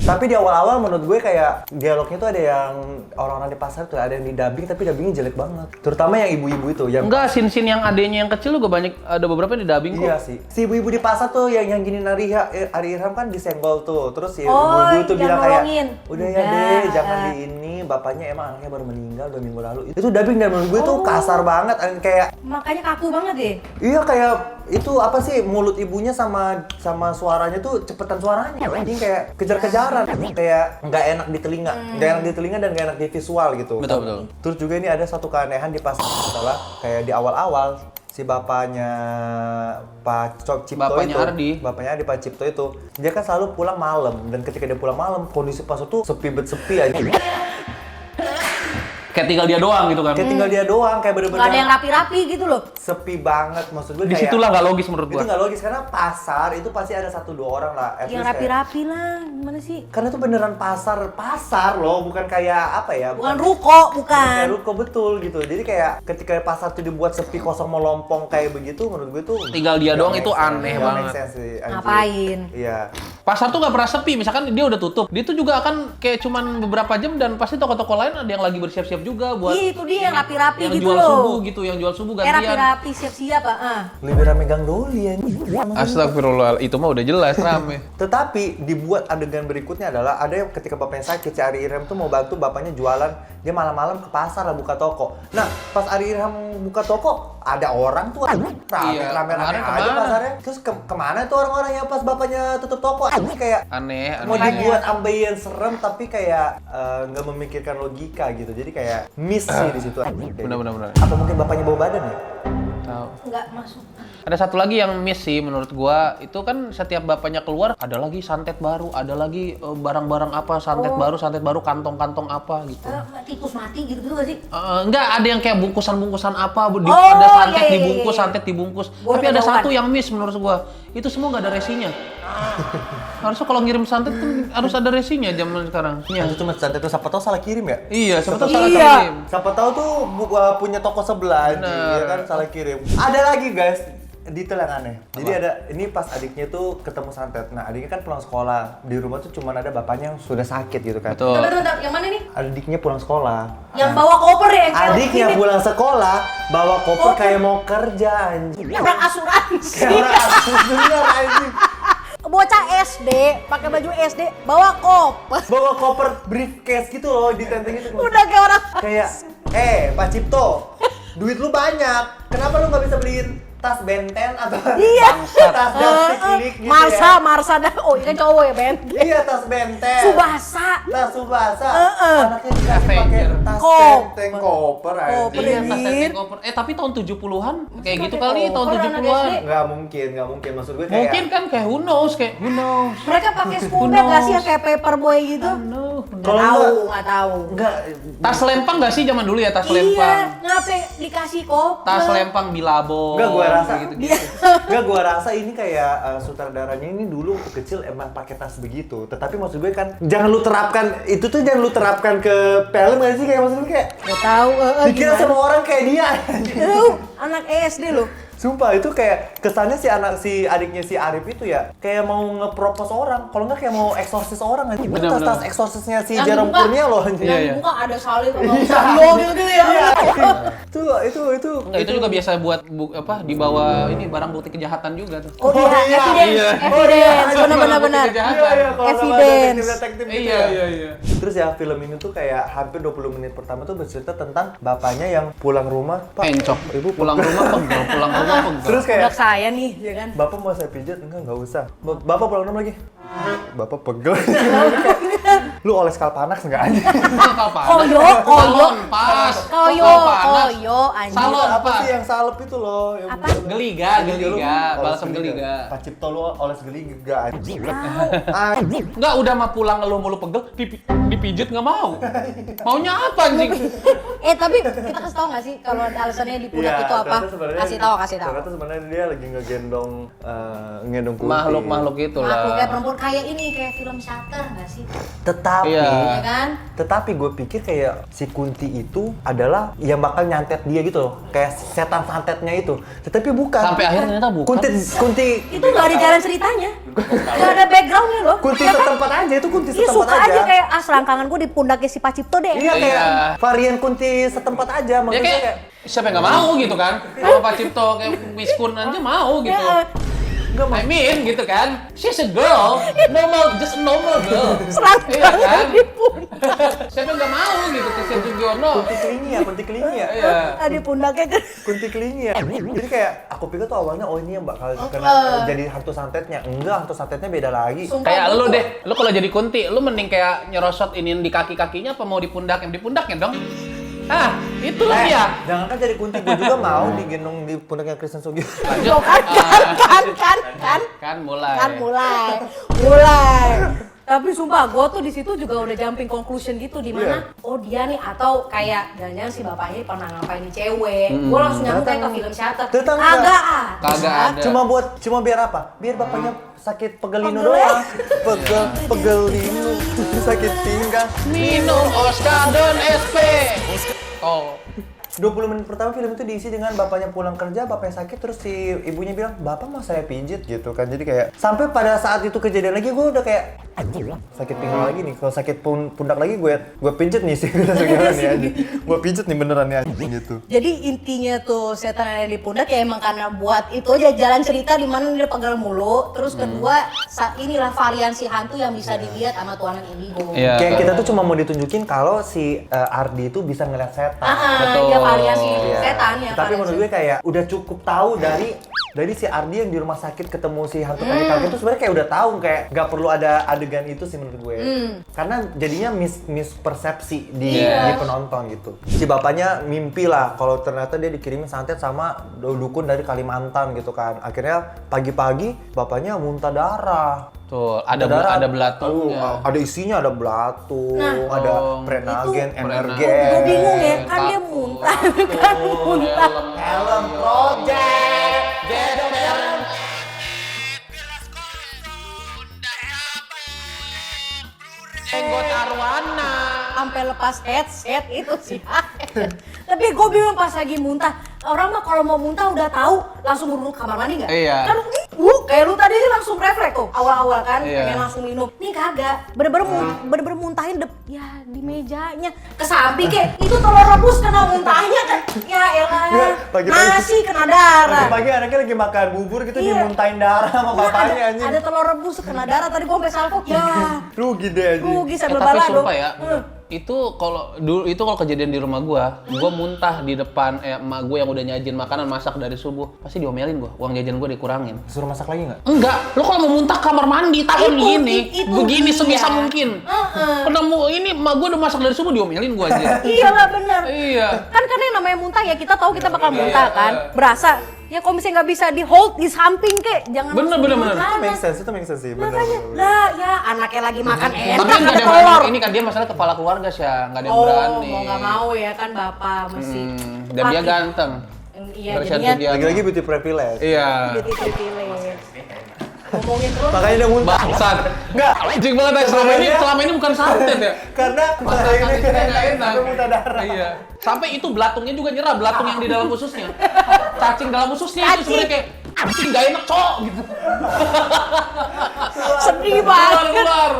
Tapi di awal-awal menurut gue kayak dialognya tuh ada yang orang-orang di pasar tuh ada yang di dubbing tapi dubbingnya jelek banget. Terutama yang ibu-ibu itu yang Enggak, scene-scene yang adenya yang kecil juga banyak, ada beberapa yang di dubbing kok. iya sih. Si ibu-ibu di pasar tuh yang gini Ari Irham kan disenggol tuh. Terus si Oh, ibu-ibu tuh yang bilang kayak nolongin. udah ya Udah, deh, jangan di ini, bapaknya emang anaknya baru meninggal 2 minggu lalu. Itu dubbing dan menurut gue tuh kasar banget kayak Makanya kaku banget deh. iya kayak itu apa sih mulut ibunya sama suaranya tuh cepetan suaranya. Ini kayak kejar-kejaran, kayak nggak enak di telinga, dan nggak enak di visual gitu. Betul. Terus juga ini ada satu keanehan di pasar salah kayak di awal-awal si bapaknya Pak Cipto Bapaknya itu, Ardi. bapaknya Ardi Pak Cipto itu, dia kan selalu pulang malam dan ketika dia pulang malam kondisi pasar tuh sepi aja. Kayak tinggal dia doang gitu kan. Kayak tinggal dia doang, kayak Gak ada yang bener-bener rapi-rapi gitu loh. sepi banget maksud gue Di kayak. situlah nggak logis menurut Itu gua. nggak logis karena pasar itu pasti ada 1-2 orang lah. At Yang least kayak- rapi-rapi lah, gimana sih? Karena itu beneran pasar loh, bukan kayak apa ya? Bukan ruko, Kayak bukan. ruko betul gitu. Jadi kayak ketika pasar tuh dibuat sepi kosong melompong kayak begitu, menurut gue tuh Tinggal dia nggak doang make itu sense. aneh Nggak banget. make sense sih, anjir. Ngapain? Iya. Pasar tuh nggak pernah sepi, misalkan dia udah tutup, dia tuh juga akan kayak cuman beberapa jam dan pasti toko-toko lain ada yang lagi bersiap-siap juga buat Iya, itu dia yang rapi-rapi yang gitu jual loh. subuh gitu, yang jual subuh Kayak gantian. rapi-rapi, siap-siap, Lebih rame Gang Doli ya. Astagfirullah, itu mah udah jelas rame. Tetapi dibuat adegan berikutnya adalah ada yang ketika bapaknya sakit, si Ari Irham tuh mau bantu bapaknya jualan, dia malam-malam ke pasar lah buka toko. Nah, pas Ari Irham buka toko, ada orang tuh Iya, rame-rame kemarin aja kemana? pasarnya. Terus kemana tuh orang-orang yang pas bapaknya tutup toko? Ini kayak Aneh. mau dibuat ambience serem tapi kayak nggak memikirkan logika gitu. Jadi kayak miss sih di situ. Benar. Apa mungkin bapaknya bawa badan ya? Tahu. Nggak masuk. Ada satu lagi yang miss sih menurut gua, itu kan setiap bapaknya keluar ada lagi santet baru, ada lagi barang-barang apa, santet baru, kantong-kantong apa gitu. Tikus mati gitu gak sih? Enggak, ada yang kayak bungkusan-bungkusan apa, Oh, ada santet iya. dibungkus, santet dibungkus. Gua Tapi udah ada ketahuan. satu yang miss menurut gua, itu semua nggak ada resinya. Harusnya kalau ngirim santet kan harus ada resinya zaman sekarang. Iya. Itu cuma santet tuh siapa tahu salah kirim ya? Iya, siapa tahu salah Iya. kirim. Siapa tahu tuh punya toko sebelah anjing, Bener. ya kan salah kirim. Ada lagi guys, detail yang aneh. Jadi ada ini pas adiknya tuh ketemu santet. Nah, adiknya kan pulang sekolah. Di rumah tuh cuma ada bapaknya yang sudah sakit gitu kan. Betul. Bentar, yang mana nih? Adiknya pulang sekolah. Yang bawa koper ya? Yang kayak Adiknya gini. pulang sekolah bawa koper Koper. kayak mau kerja anjing. Orang asuransi. Kayak orang bener anjing. Bocah SD, pakai baju SD, bawa koper. Bawa koper briefcase gitu loh, ditenteng itu. Udah kayak orang. Kayak, Pak Cipto, duit lu banyak. Kenapa lu nggak bisa beliin tas Benten atau Iya. tas Dusty Klik gitu Marsa dah. Oh, ini kan cowok ya, Ben. Iya, tas Benten. Subasa. Tas Subasa. Anaknya dikasih pakai Avenger. tas Koper. Benten koper aja. Koper. Iya, tas Anjir. tank over. Tapi tahun 70-an kayak gitu pakai kali, tahun over anak 70-an. SD. Nggak mungkin. Maksud gue kayak Mungkin kan kayak who knows. Mereka pakai school bag gak sih yang kayak paperboy gitu? Kalau Nggak tahu. enggak Tas lempang gak sih zaman dulu ya, tas Iya, lempang? ngapain dikasih koper? Tas lempang Bilabong. Enggak, gua rasa gitu-gitu. Enggak, gua rasa ini kayak sutradaranya ini dulu waktu kecil emang pakai tas begitu. Tetapi maksud gue kan jangan lu terapkan ke film nggak sih, kayak maksud gue kayak Nggak tahu. dikira Gimana? sama orang kayak dia. Anak SD loh. Sumpah itu kayak kesannya si adiknya si Arif itu ya kayak mau ngepropos orang, kalau nggak kayak mau eksorsis orang aja. Itu Bener, tas bener. eksorsisnya si Yang Jerome dibuka- Kurnia loh anjing. Iya, Yang iya. dibuka ada salib sama Ustadz gitu ya. Itu Enggak, itu juga biasa buat dibawa ini barang bukti kejahatan juga tuh. Oh iya, iya. evidence, benar. Kalau sama Evidence. detektif gitu Iya. ya. Terus ya film ini tuh kayak hampir 20 menit pertama tuh bercerita tentang bapaknya yang pulang rumah, Pak, Encok. ibu Pulang rumah pegel, pulang rumah pegel. Terus kayak Udah saya nih, ya kan? Bapak mau saya pijat? Enggak usah. Bapak pulang rumah lagi. Bapak pegel. Lu oles kalpanax enggak aja? Koyo. Salon pas. Koyo, anjing. Salon Apa pas. sih yang salep itu loh? Yang Apa? Geliga, lu balsam oles geliga. Pak Cipto lu oles geliga anjing. Enggak, udah mah pulang ngeluh mulu pegel, dipijit nggak mau. Maunya apa anjing? Tapi kita kasih tau nggak sih kalau alasannya di pundak itu apa? Kasih tahu. Ternyata sebenarnya dia lagi ngegendong kunti. Makhluk itu lah. Aku kayak perempuan kayak ini, kayak film Shutter nggak sih? Tetapi Iya. Ya kan? Tetapi gue pikir kayak si Kunti itu adalah yang bakal nyantet dia gitu loh. Kayak setan santetnya itu. Tetapi bukan. Sampai akhir ternyata bukan. Kunti Itu nggak ada jalan ceritanya. Nggak ada backgroundnya loh. Kunti Ya kan? setempat aja, itu Kunti Dia setempat suka aja. aja kayak selangkangan gue di pundaknya si Pak Cipto deh. Iya kayak Iya. varian Kunti setempat aja. Ya Maksudnya kayak kayak siapa yang nggak mau gitu kan? Kalau Pak Cipto kayak miskun aja mau gitu. Ya, I mean gitu kan, she's a girl, just a normal girl. Iya selangkangan kan? di pundak. Siapa yang nggak mau gitu ke Sugiono? Kunti kelingi ya. Iya. Di pundaknya kan. Kunti kelingi ya. Jadi kayak aku pikir tuh awalnya ini yang bakal kena jadi hantu santetnya. Enggak, hantu santetnya beda lagi. Sumpah Kayak gitu. lu deh, lu kalau jadi kunti, lu mending kayak nyerosot ini di kaki-kakinya apa mau di pundaknya dong? Ah, itulah dia. Jangan kan jadi Kunti, gue juga mau digendong di pundaknya Kristen Sugiono. Lanjut. Kan mulai. Tapi sumpah, gue tuh di situ juga udah jumping conclusion gitu di mana oh dia nih atau kayak jangan-jangan si bapaknya pernah ngapain di cewek. Gue langsung nyambung kayak ke film Shutter. Ternyata Kagak ada. Cuma biar apa? Biar bapaknya sakit pegelino Pegel ya? doang. Pegelino sakit pinggang. Minum Oscar dan SP. Oh. 20 menit pertama film itu diisi dengan bapaknya pulang kerja, bapaknya sakit, terus si ibunya bilang, "Bapak mau saya pijit," gitu kan. Jadi kayak sampai pada saat itu kejadian lagi gue udah kayak anjir lah, sakit pinggang lagi nih. Kalau sakit pundak lagi gue pijit nih sih. Gue pijit nih beneran ya gitu. Jadi intinya tuh setan yang ada di pundak ya emang karena buat itu aja jalan cerita di mana dia pegal mulu. Terus kedua inilah variasi hantu yang bisa dilihat sama tuan anak indigo. Iya. Kayak kita tuh cuma mau ditunjukin kalau si Ardi itu bisa ngeliat setan. Betul. Dia variasi Iya. setan ya. Tapi menurut gue kayak udah cukup tahu dari si Ardi yang di rumah sakit ketemu si hantu kaki-kaki itu sebenarnya kayak udah tahu, kayak nggak perlu ada adegan itu sih menurut gue. Karena jadinya mispersepsi di penonton gitu. Si bapaknya mimpi lah kalau ternyata dia dikirimin santet sama dukun dari Kalimantan gitu kan. Akhirnya pagi-pagi bapaknya muntah darah. Tuh, ada belatungnya. Ada isinya, ada belatung, Nah, ada prenagen, itu energen. gue bingung ya, kan dia muntah, kan muntah. Helm Project. Jenggot arwana. Sampai lepas headset itu sih. Tapi gue bingung pas lagi muntah. Orang mah kalau mau muntah udah tahu langsung buru-buru kamar mandi nggak? Iya. Kan kayak lu tadi sih langsung refleks tuh awal-awal kan, Iya. pengen langsung minum. Nih kagak, bener-bener muntahin ya di mejanya. Ke samping kayak itu telur rebus kena muntahnya kan. Ya elah. Nggak, pagi-pagi. Nasi kena darah. Pagi-pagi anaknya lagi makan bubur gitu Iya. dimuntahin darah sama Iya, bapaknya anjing. ada telur rebus kena darah tadi gue sampai salpok ya. Rugi deh anjing. Rugi sambil Tapi balado. sumpah ya, Itu kalau kejadian di rumah gua muntah di depan emak gua yang udah nyajin makanan masak dari subuh, pasti diomelin gua. Uang jajan gua dikurangin. Suruh masak lagi nggak? Enggak, lo kalau mau muntah kamar mandi tahun begini dia. sebisa mungkin. Pernah ini emak gua udah masak dari subuh diomelin gua aja. Iyalah bener. Iya. Kan karena yang namanya muntah ya kita tahu kita bakal muntah kan. Berasa. Ya kalau misalnya nggak bisa di hold di samping kek, jangan Bener. Itu make sense sih, bener. Lah ya anaknya lagi makan enak Tapi kan nggak ada ada yang telur. berani. Ini kan dia masalah kepala keluarga sih, nggak ada yang berani. Mau nggak mau ya kan bapak mesti. Dan dia ganteng. Iya Versi jadinya dia. Lagi-lagi beauty privilege. Iya. pilih. Ngomongin terus. Makanya dia muntah. Bangsat. Enggak. Anjing banget ya, selama ini bukan santet ya. Karena Masakan ini kita nggak enak. sampai muntah darah. Iya. Sampai itu belatungnya juga nyerah, belatung yang di dalam ususnya. Cacing dalam ususnya itu sebenarnya kayak anjing nggak enak cok gitu. Sedih banget. Keluar.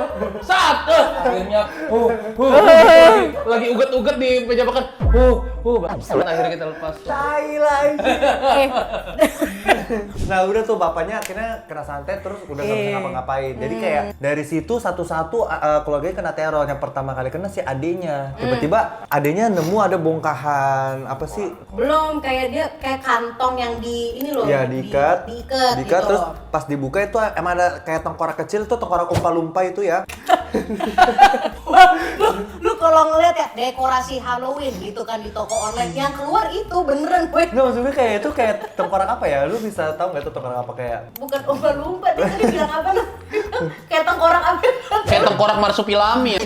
Saat akhirnya lagi uget-uget di meja makan. Bangsat akhirnya kita lepas. Tai lagi. Eh, Nah udah tuh bapaknya akhirnya kena santet terus udah nggak bisa ngapa-ngapain. Jadi kayak dari situ satu-satu keluarganya kena teror. Yang pertama kali kena si adenya. Tiba-tiba adenya nemu ada bongkahan apa sih? belum kayak dia kayak kantong yang di ini loh. Ya diikat diikat gitu terus loh. pas dibuka itu emang ada kayak tengkorak kecil tuh tengkorak umpa-lumpa itu ya. lu kalau ngeliat ya dekorasi Halloween gitu kan di toko online yang keluar itu beneran gue Nggak maksudnya kayak itu kayak tengkorak apa ya? Lu bisa tahu nggak itu tengkorak apa kayak? bukan lumba-lumba dia tadi bilang apa nah kayak tengkorak apa Kayak tengkorak marsupilami ya.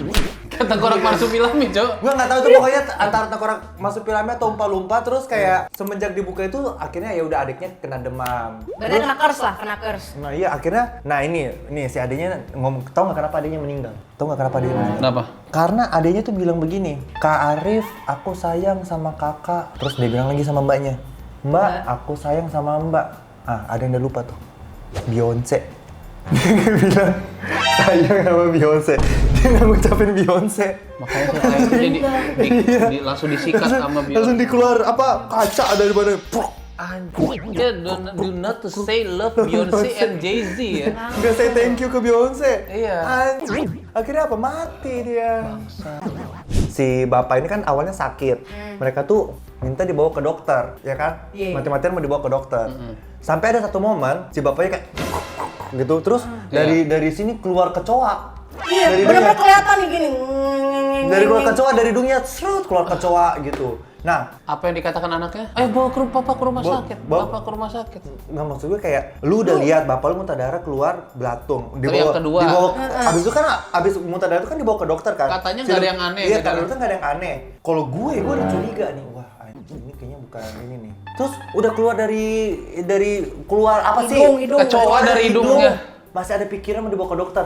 Kayak tengkorak marsupilami, Cok. Gua nggak tahu tuh pokoknya antara tengkorak masuk piramid atau umpa-lumpa terus kayak semenjak dibuka itu akhirnya ya udah adiknya kena demam. berarti kena curse lah kena curse Nah iya akhirnya, nah ini si adiknya ngomong, tau nggak kenapa adiknya meninggal? Tau nggak kenapa adiknya meninggal? Kenapa? Karena adiknya tuh bilang begini, Kak Arif, aku sayang sama kakak. Terus dia bilang lagi sama mbaknya, Mbak, aku sayang sama mbak. Ada yang udah lupa tuh, Beyonce. Dia bilang sayang sama Beyonce. Dia nggak ngucapin Beyonce. Makanya saya kayaknya langsung disikat sama Beyonce. Langsung dikeluar apa kaca dari badan. Prok. Anjing, dia do not to say love Beyonce and Jay-Z ya. Nggak say thank you ke Beyonce. Iya. Anjing. Akhirnya apa? Mati dia. Si bapak ini kan awalnya sakit. Mereka tuh minta dibawa ke dokter, ya kan? Iya. Mati-matian mau dibawa ke dokter. Sampai ada satu momen si bapaknya kayak gitu. Terus dari sini keluar kecoa. iya Dari bener-bener dunia. kelihatan nih gini Dari keluar kecoa dari dunia, serut keluar kecoa gitu. Nah, Apa yang dikatakan anaknya? Bawa ke papa ke rumah sakit. Bapak ke rumah sakit. nggak maksud gue kayak lu udah lihat bapak lu muntah darah keluar belatung. yang kedua. Abis itu kan abis muntah darah itu kan dibawa ke dokter kan. Katanya nggak ada yang aneh Iya, gitu kata kan. dokter nggak ada yang aneh. Kalau gue udah curiga nih, wah anjing ini kayaknya bukan ini nih. Terus udah keluar dari keluar apa sih? Hidung. Kecoa dari hidungnya. Masih ada pikiran mau dibawa ke dokter.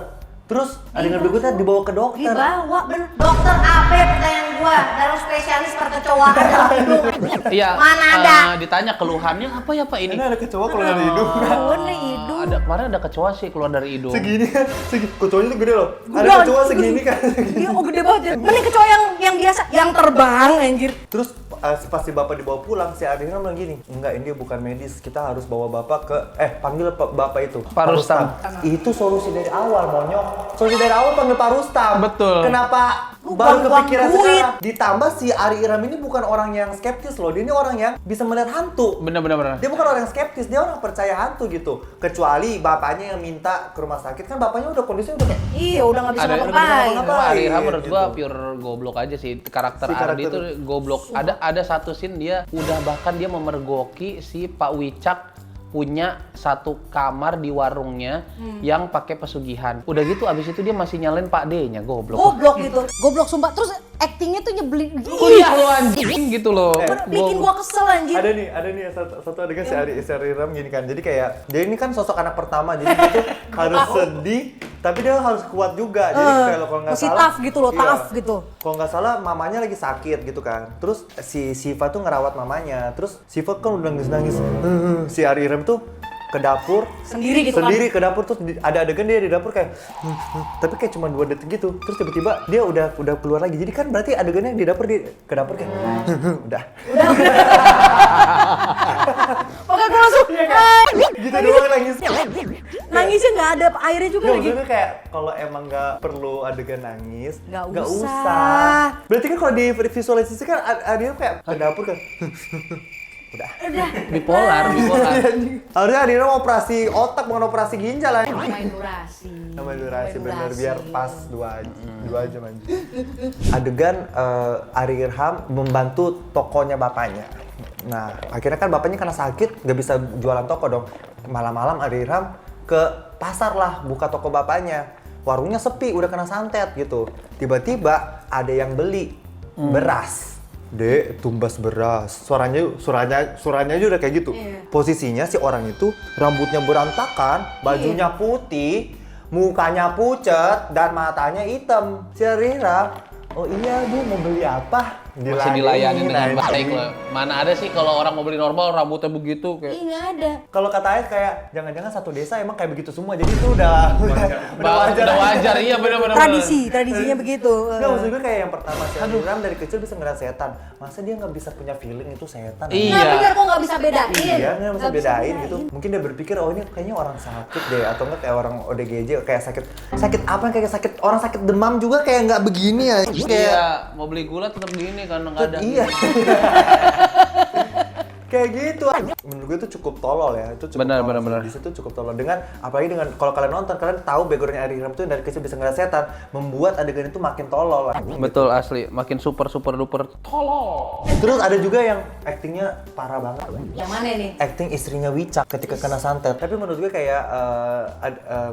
Terus adegan berikutnya dibawa ke dokter. dibawa bener dokter apa ya pertanyaan gua dalam spesialis perkecoaan dalam hidung Iya. mana ada Ditanya keluhannya apa ya Pak ini? Ini ada kecoa keluar dari hidung. bener hidung Kemarin ada kecoa sih keluar dari hidung. Segini kan, kecoanya tuh gede loh. Ada Gede, kecoa segini kan. iya oh gede banget mending kecoa yang biasa yang terbang anjir Terus pas si bapak dibawa pulang, si adiknya bilang gini, enggak ini bukan medis, kita harus bawa bapak ke, panggil bapak itu. Pak Rustam. Itu solusi dari awal, monyok. Solusi dari awal panggil Pak Rustam. Betul. Kenapa Lu baru buang-buang kepikiran duit. sekarang? Ditambah si Ari Iram ini bukan orang yang skeptis loh, dia ini orang yang bisa melihat hantu. Bener. Dia bukan orang yang skeptis, dia orang percaya hantu gitu. Kecuali bapaknya yang minta ke rumah sakit, kan bapaknya udah kondisinya udah kayak iya udah nggak bisa Ada ngapain ngapa-ngapain. Ari Ilham menurut gua gitu. pure goblok aja sih. Karakter Si Ardi karakter. itu goblok. Ada satu scene dia udah bahkan dia memergoki si Pak Wicak punya satu kamar di warungnya yang pakai pesugihan. Udah gitu abis itu dia masih nyalain Pak D-nya, goblok. goblok gitu goblok sumpah terus actingnya tuh nyebelin Kuliah lo anjing gitu loh. bikin gua kesel anjir ada nih satu adegan si Ari Iram gini kan. Jadi kayak dia ini kan sosok anak pertama, jadi dia tuh harus sedih tapi dia harus kuat juga. Jadi kalau nggak mesti salah tough gitu loh, tough gitu. Kalau nggak salah mamanya lagi sakit gitu kan. Terus si Siva tuh ngerawat mamanya. Terus Siva kan udah nangis. Si Ari Iram tuh ke dapur Sendiri gitu kan. ke dapur tuh ada adegan dia di dapur kayak tapi kayak cuma 2 detik gitu. Terus tiba-tiba dia udah keluar lagi. Jadi kan berarti adegannya di dapur dia ke dapur kayak udah. Pokoknya gua langsung Gitu doang nangis. Nangisnya nggak ada airnya juga Nggak, lagi. maksudnya kayak kalau emang nggak perlu adegan nangis, Nggak usah. Berarti kan kalau di visualisasi kan Adira kayak ke dapur kan. Udah. Bipolar. Harusnya Adira mau operasi otak bukan operasi ginjal lah. Main durasi. Nama durasi bener biar pas 2 jam aja. Adegan Ari Irham membantu tokonya bapaknya. Nah, akhirnya kan bapaknya karena sakit nggak bisa jualan toko dong. Malam-malam Ari Irham ke pasar lah buka toko bapaknya. Warungnya sepi, udah kena santet gitu. Tiba-tiba ada yang beli beras. Dek, tumbas beras. Suaranya aja udah kayak gitu. Posisinya si orang itu rambutnya berantakan, bajunya putih, mukanya pucet dan matanya hitam. Si Rira, oh iya Bu, mau beli apa? Masih dilayani dengan anjing. baik loh. Mana ada sih kalau orang mau beli normal rambutnya begitu kayak. Ih, nggak ada. Kalau kata Ais kayak jangan-jangan satu desa emang kayak begitu semua. Jadi itu udah Wajar, iya benar-benar. Tradisinya begitu. Enggak, maksud gue kayak yang pertama si Ram dari kecil bisa ngeliat setan. Masa dia nggak bisa punya feeling itu setan? Iya. Nah, bener kok nggak bisa bedain. Iya, nggak bisa bedain gitu. Mungkin dia berpikir, oh ini kayaknya orang sakit deh, atau enggak kayak orang ODGJ, kayak sakit apa? Kayak sakit orang sakit demam juga kayak nggak begini ya. Kayak Iya, mau beli gula tetap gini kan nggak ada. iya. Kayak gitu. Menurut gue itu cukup tolol ya. Itu cukup Benar, tolol. benar. Di situ cukup tolol. Apalagi dengan kalau kalian nonton, kalian tahu backgroundnya Ari Irham tuh dari kecil bisa ngeliat setan, membuat adegan itu makin tolol. Betul asli, makin super duper tolol. Terus ada juga yang aktingnya parah banget. Yang mana nih? Acting istrinya Wicak ketika kena santet. Tapi menurut gue kayak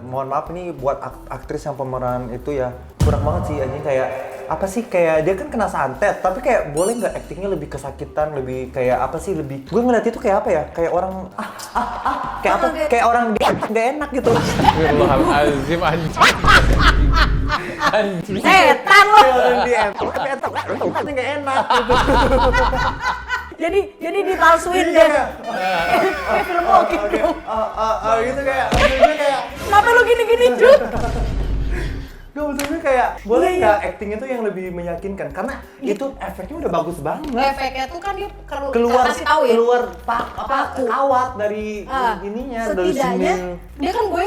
mohon maaf nih buat aktris yang pemeran itu ya kurang banget sih anjing. Kayak apa sih, kayak dia kan kena santet tapi kayak boleh nggak actingnya lebih kesakitan, lebih kayak apa sih, lebih gue ngeliat itu kayak apa ya, kayak orang kayak apa, kayak orang nggak enak gitu. Astagfirullahaladzim anjing. Setan lo. Kayak orang di tapi nggak enak gitu. Jadi dipalsuin deh. Kayak film Loki. Gitu kayak maksudnya kayak Kenapa lu gini-gini, Jun? gak, maksudnya kayak boleh nggak actingnya tuh yang lebih meyakinkan, karena itu efeknya udah bagus banget. Efeknya tuh kan dia Keluar kasih tahu ya. keluar Paku. kawat dari ininya, dari Setidaknya semen. dia kan gue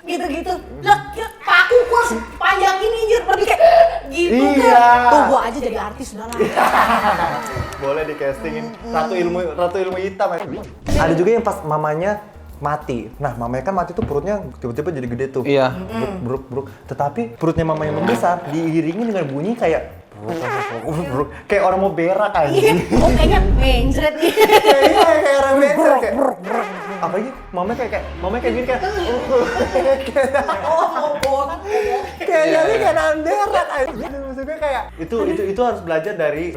gitu-gitu. Lah, paku gua sepanjang ini anjir, lebih kayak gitu Iya. kan. Tuh gua aja jadi artis udah lah. Boleh di castingin ratu ilmu hitam. Ada juga yang pas mamanya mati. Nah, mamanya kan mati tuh perutnya tiba-tiba jadi gede tuh. Iya. Bruk. Tetapi perutnya mamanya membesar diiringi dengan bunyi kayak bruk. Kayak orang mau berak aja. Oh kayaknya mencret nih. Kayak orang berak kayak apalagi mamanya kayak gini kayak Oh mau bohong. kayak jadi kayak nahan berak aja. Maksudnya kayak itu harus belajar dari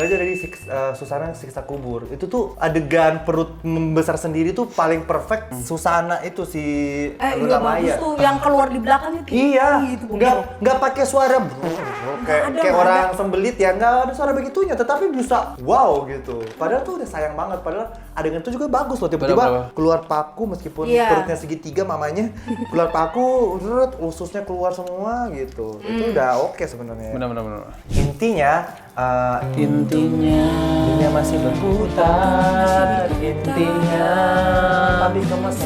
Susana siksa kubur. Itu tuh adegan perut membesar sendiri tuh paling perfect. Susana itu si Iya Luna bagus Maya. tuh yang keluar di belakang itu. Iya, Gitu. nggak pakai suara ada, kayak nggak orang sembelit ya, nggak ada suara begitunya, tetapi bisa wow gitu. Padahal tuh udah sayang banget, padahal adegan itu juga bagus loh, tiba-tiba Bener. keluar paku meskipun Iya. perutnya segitiga mamanya, keluar paku, ususnya keluar semua gitu. Itu udah oke sebenarnya. Benar. Intinya masih berputar, intinya tapi kemas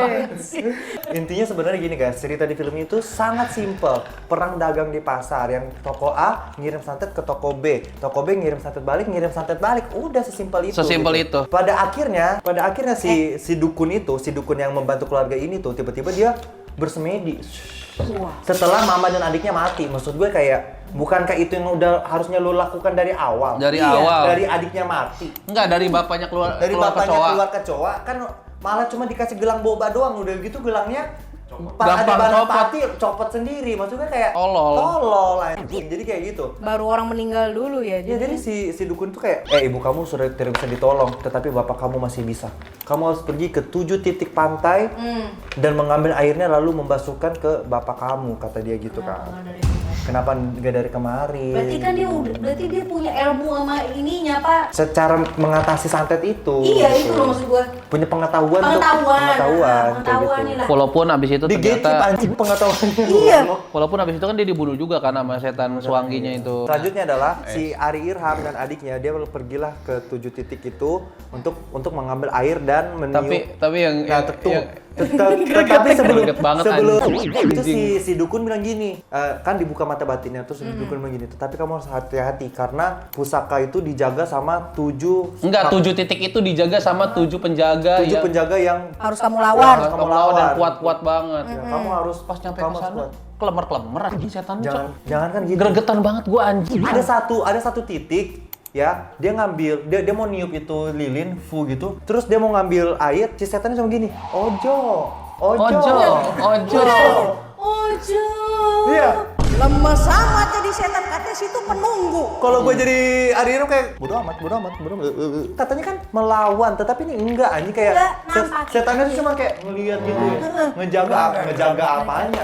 Es. Intinya sebenarnya gini guys, cerita di film itu sangat simpel. Perang dagang di pasar, yang toko A ngirim santet ke toko B ngirim santet balik, udah sesimpel itu. Sesimpel gitu. itu. Pada akhirnya si dukun yang membantu keluarga ini tuh tiba-tiba dia bersemedi. Setelah mama dan adiknya mati. Maksud gue kayak bukankah itu yang udah harusnya lo lakukan dari awal? Dari awal. Dari adiknya mati. Enggak, dari bapaknya keluar Keluar kecoa kan malah cuma dikasih gelang boba doang, udah gitu gelangnya pas ada Gampang barang copot. pati copot sendiri, maksudnya kayak Tolol anjing. Jadi kayak gitu. Baru orang meninggal dulu ya. Ya jadi si dukun tuh kayak, ibu kamu sudah tidak bisa ditolong, tetapi bapak kamu masih bisa. Kamu harus pergi ke 7 titik pantai dan mengambil airnya lalu membasuhkan ke bapak kamu, kata dia gitu kan. Kenapa nggak dari kemarin? Berarti kan berarti dia punya ilmu sama ininya, Pak. Secara mengatasi santet itu. Iya, gitu. itu loh maksud gua. Punya pengetahuan kayak Pengetahuan nih gitu. lah. Walaupun abis itu Di gate ternyata anjing pengetahuan. Iya. walaupun abis itu kan dia dibunuh juga kan sama setan Swanginya itu. Selanjutnya adalah si Ari Irham dan adiknya dia pergilah ke 7 titik itu untuk mengambil air dan meniup. Tapi yang Tapi sebelum Greget banget, itu si dukun bilang gini, kan dibuka mata batinnya terus dukun bilang gini, tapi kamu harus hati-hati karena pusaka itu dijaga sama 7 titik itu dijaga sama 7 penjaga 7 penjaga yang Harus kamu lawan. harus kamu lawan dan kuat-kuat banget. Ya, kamu harus Pas nyampe kamu ke harus sana kuat. kelemer-kelemer anjing setan. Jangan kan gitu. Gregetan banget gua anjing. Ada satu titik ya, dia ngambil dia mau niup itu lilin fu gitu. Terus dia mau ngambil air, si setannya cuma gini. Ojo. Iya. Lemes amat jadi setan, katanya situ penunggu. Kalau gue jadi Ari Irham kayak bodo amat. Katanya kan melawan, tetapi ini enggak anjing kayak Enggak, nampak. setannya tuh cuma kayak ngeliat gitu ya. Ngejaga apanya.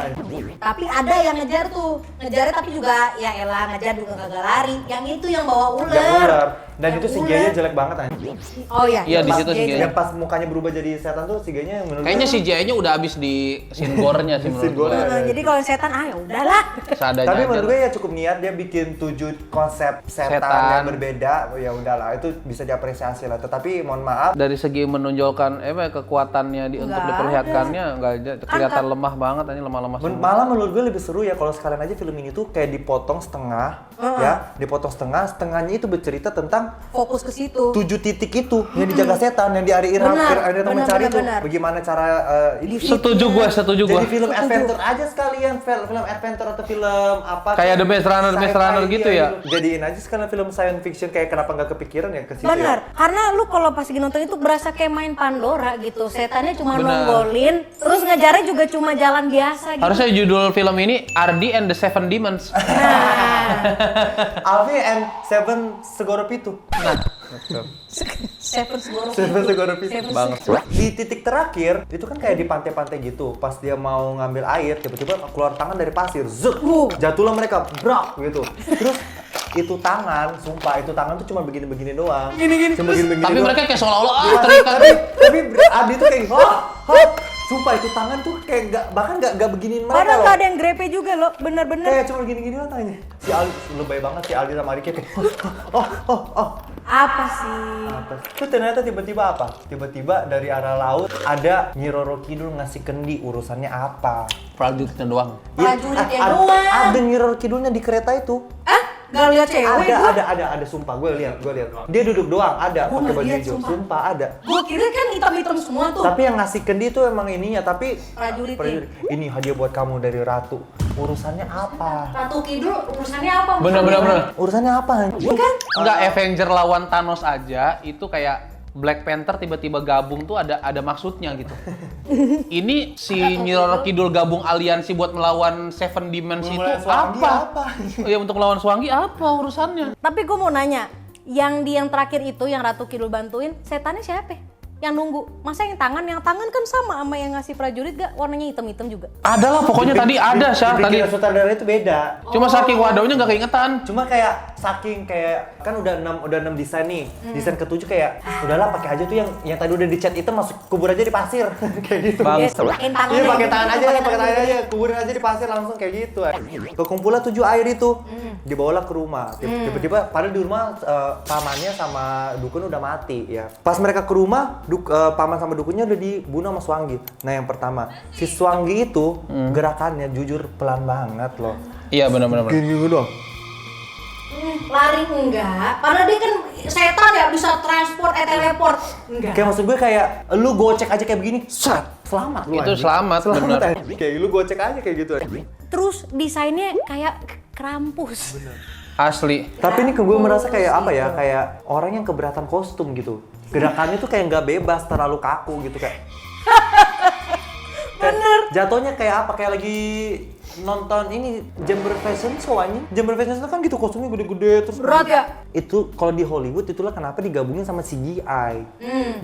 Tapi ada yang ngejar tuh. Ngejarnya tapi juga ya elah ngejar juga kagak lari. Yang itu yang bawa Yang ular. ular. Dan Yang itu si ular. Gaya jelek banget anjing. Oh iya. Iya, di pas situ si dia Gaya. jelek. Yang pas mukanya berubah jadi setan tuh si Gayanya menurut Kayaknya gue si J-nya udah habis di scene gore-nya sih menurut Scene gore. gua. Jadi kalau setan ya udahlah. Seadanya Tapi aja menurut lah. gue ya cukup niat dia bikin 7 konsep setan Setan. yang berbeda. Ya udahlah, itu bisa diapresiasi lah. Tetapi mohon maaf, Dari segi menonjolkan kekuatannya untuk Nggak diperlihatkannya nggak ada, kelihatan lemah banget, ini lemah-lemah semua. malah menurut gue lebih seru ya kalau sekalian aja film ini tuh kayak dipotong setengah, ya, dipotong setengahnya itu bercerita tentang Fokus ke situ. 7 titik itu yang dijaga setan, yang di Ari Irham mencari tuh benar. bagaimana cara ini Setuju gua. jadi film adventure aja sekalian, film adventure atau film apa Kayak The Maze Runner sci-fi, gitu iya, ya? gitu. Jadiin aja sekalian film science fiction, kayak kenapa nggak kepikiran ya ke situ Bener, ya? karena lu kalau pas lagi nonton itu berasa kayak main Pandora gitu. Setannya cuma Bener. nonggolin, terus ngejarnya juga cuma jalan biasa gitu. Harusnya judul film ini Ardi and the Seven Demons. Alfi and Seven Segorop itu. Seven Segoro. Seven Segorop itu. Seven Banget. Di titik terakhir itu kan kayak di pantai-pantai gitu. Pas dia mau ngambil air, tiba-tiba keluar tangan dari pasir. Zuk. Jatuhlah mereka, brak gitu. Terus itu tangan, sumpah itu tangan tuh cuma begini-begini doang. Gini-gini. Cuma begini-begini Tapi doang. mereka kayak seolah-olah terikat. tapi Adi tuh kayak sumpah itu tangan tuh kayak bahkan nggak beginiin mereka Padahal loh. nggak ada yang grepe juga loh, bener-bener. Kayak cuma gini-gini doang tangannya. Si Aldi lebay banget, si Aldi sama Arika kayak Apa sih? Terus ternyata tiba-tiba apa? Tiba-tiba dari arah laut ada Nyi Roro Kidul ngasih kendi, urusannya apa? Prajuritnya doang. Prajuritnya Ada- doang. Ada Nyi Roro Kidulnya di kereta itu. Gak lihat cewek gua. Ada sumpah, gue lihat. Dia duduk doang, ada Gua pakai nggak baju lihat, hijau. sumpah. Sumpah ada. Gua kira kan hitam-hitam semua tuh. Tapi yang ngasih kendi itu emang ininya, tapi Prajuritnya. Ini hadiah buat kamu dari ratu. Urusannya apa? Ratu Kidul urusannya apa? Bener. Urusannya apa? Kan? Enggak, Avenger lawan Thanos aja itu kayak Black Panther tiba-tiba gabung tuh ada maksudnya gitu. Ini si Nyi Roro Kidul gabung aliansi buat melawan Seven Demons itu Melawan Swangi apa? Iya, untuk melawan Swangi apa urusannya? Tapi gua mau nanya, yang terakhir itu yang Ratu Kidul bantuin, setannya siapa? Yang nunggu. Masa yang tangan kan sama yang ngasih prajurit gak? Warnanya hitam-hitam juga. Ada lah, pokoknya tadi ada Syah tadi. Pikiran sutradara itu beda. Cuma saking wadaunya nggak keingetan. Cuma kayak saking kayak kan udah 6 desain nih. Desain ke-7 kayak udahlah pakai aja tuh yang tadi udah dicat itu masuk kubur aja di pasir. Kayak gitu. Bang. Yes, pakein tangannya. Iya pakai tangan aja, Pakai pakai tangan tangan aja, kuburin aja di pasir langsung kayak gitu. Kekumpulan 7 air itu dibawalah ke rumah. Tiba-tiba padahal di rumah pamannya sama dukun udah mati ya. Pas mereka ke rumah, paman sama dukunnya udah dibunuh sama Swangi. Nah yang pertama, si Swangi itu gerakannya jujur pelan banget loh. Iya benar. Gini doang. Lari enggak, padahal dia kan setan ya bisa transport, teleport. Enggak. Kayak maksud gue kayak lu gocek aja kayak begini, selamat lu. Itu anjing. selamat, bener. anjing. Kayak lu gocek aja kayak gitu. Terus desainnya kayak Krampus. Asli. Tapi ini gue merasa kayak apa ya, kayak orang yang keberatan kostum gitu. Gerakannya tuh kayak nggak bebas, terlalu kaku gitu kayak. Bener. Jatuhnya kayak apa? Kayak lagi nonton ini Jember Fashion Show anjing. Jember Fashion Show kan gitu kostumnya gede-gede terus Berat ya? itu kalau di Hollywood itulah kenapa digabungin sama CGI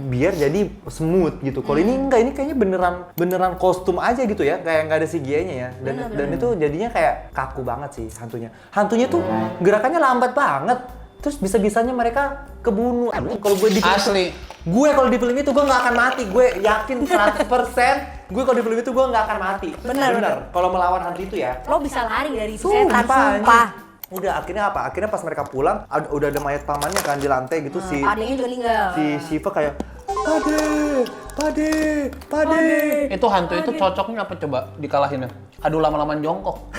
biar jadi smooth gitu. Kalau ini enggak, ini kayaknya beneran kostum aja gitu ya, kayak nggak ada CGI-nya ya. Dan itu jadinya kayak kaku banget sih hantunya tuh gerakannya lambat banget, terus bisa-bisanya mereka kebunuh. Kalau gue di Asli. kalau di film itu gue nggak akan mati, gue yakin 100% gue kalau di film itu gue nggak akan mati. Bener. Kalau melawan hantu itu ya. Lo bisa lari dari setan, sumpah. anjing. Udah akhirnya apa? Akhirnya pas mereka pulang udah ada mayat pamannya kan di lantai gitu si Adanya juga meninggal. Shiva kayak Pade. Itu hantu itu cocoknya apa coba dikalahinnya? Adu lama-lamaan jongkok.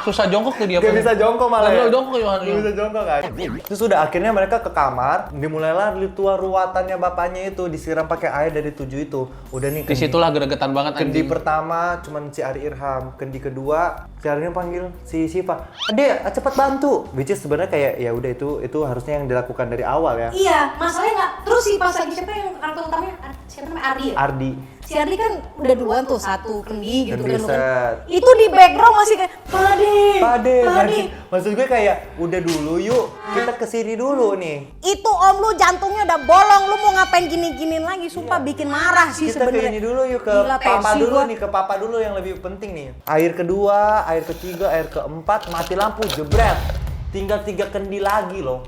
Susah jongkok tuh dia. Gak bisa jongkok malah ya? Gak jongkok ya. Gak bisa jongkok kan? Terus udah akhirnya mereka ke kamar, dimulailah ritual ruatannya bapaknya itu, disiram pakai air dari 7 itu. Udah nih Disitulah gregetan banget kendi anjing. pertama cuman si Ari Irham, kendi kedua si Ari Irham panggil si Shiva, "Ade, cepet bantu." Which is sebenarnya kayak ya udah itu harusnya yang dilakukan dari awal ya. Iya, masalahnya nggak. Terus si pas lagi siapa yang karakter utamanya? Siapa namanya? Ardi ya? Ardi. Si Ardi kan udah duluan tuh satu kendi gitu Kendi kan. set. Itu di background masih kayak Pade. Maksud gue kayak udah dulu yuk, kita kesini dulu nih. Itu om lu jantungnya udah bolong, lu mau ngapain gini-giniin lagi? Sumpah bikin marah sih Kita ke sebenarnya. ini dulu yuk, ke Gila, papa tensi dulu gua. nih, ke papa dulu yang lebih penting nih. Air kedua, air ketiga, air keempat, mati lampu, jebret. Tinggal 3 kendi lagi loh,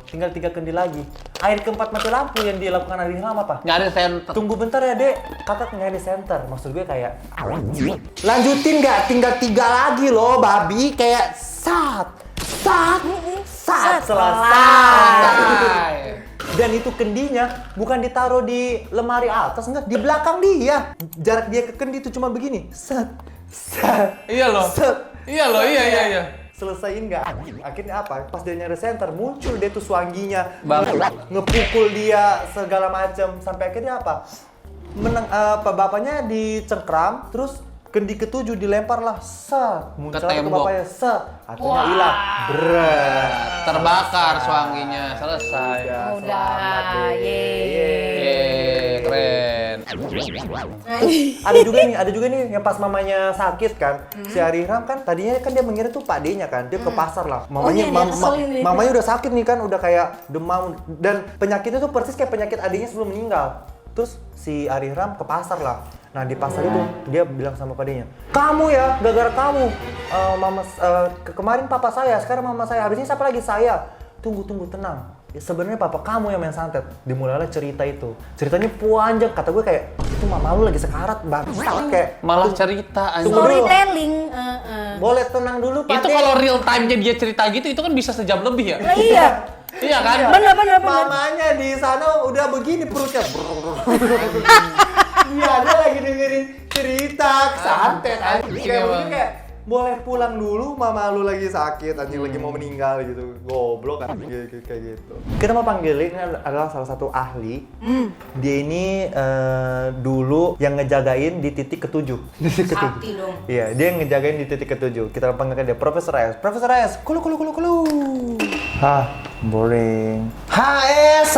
Air keempat mati lampu yang dilakukan Ari Irham apa? Nyari senter. Tunggu bentar ya dek, kakak nyari center. Maksud gue kayak lanjutin nggak? Tinggal 3 lagi loh, babi. Kayak saat selesai. Dan itu kendinya bukan ditaruh di lemari atas, enggak, di belakang dia. Jarak dia ke kendi itu cuma begini. Iya loh. Iya. Selesaiin nggak? Akhirnya apa? Pas dia nyari center, muncul dia tuh suangginya, Bang. ngepukul dia segala macam sampai akhirnya apa? Bapaknya dicengkram, terus kendi ke-7 dilempar lah, muncul ke tembok. bapaknya, akhirnya hilang, Terbakar suanginya. Selesai. Udah, Yeay, keren. Ada juga nih yang pas mamanya sakit kan, si Ari Irham kan tadinya kan dia mengira tuh Pak D-nya kan, dia ke pasar lah. Mamanya iya, keselin dia. mamanya udah sakit nih kan, udah kayak demam dan penyakitnya tuh persis kayak penyakit adiknya sebelum meninggal. Terus si Ari Irham ke pasar lah. Nah di pasar itu dia bilang sama Pak D-nya, "Kamu ya, gara-gara kamu kemarin papa saya, sekarang mama saya, habisnya siapa lagi saya?" Tunggu tenang. Ya, sebenarnya papa kamu yang main santet. Dimulailah cerita itu. Ceritanya panjang, kata gue kayak itu mama lu lagi sekarat banget. Kayak Malah cerita anjing. Tunggu dulu. Storytelling. boleh tenang dulu Pak Itu D. kalau real time dia cerita gitu itu kan bisa sejam lebih ya. Lah iya. Iya kan? Bener. Mamanya di sana udah begini perutnya. Iya, dia lagi dengerin cerita santet anjing. Kayak emang. begitu kayak boleh pulang dulu, mama lu lagi sakit, anjing lagi mau meninggal gitu. Goblok kan kayak gitu. Kita mau panggil ini adalah salah satu ahli. Dia ini dulu yang ngejagain di titik ke-7. Sakti dong. Iya, dia yang ngejagain di titik ke-7. Kita panggilkan dia Profesor S. Profesor S, kulu. Hah, boring. HS.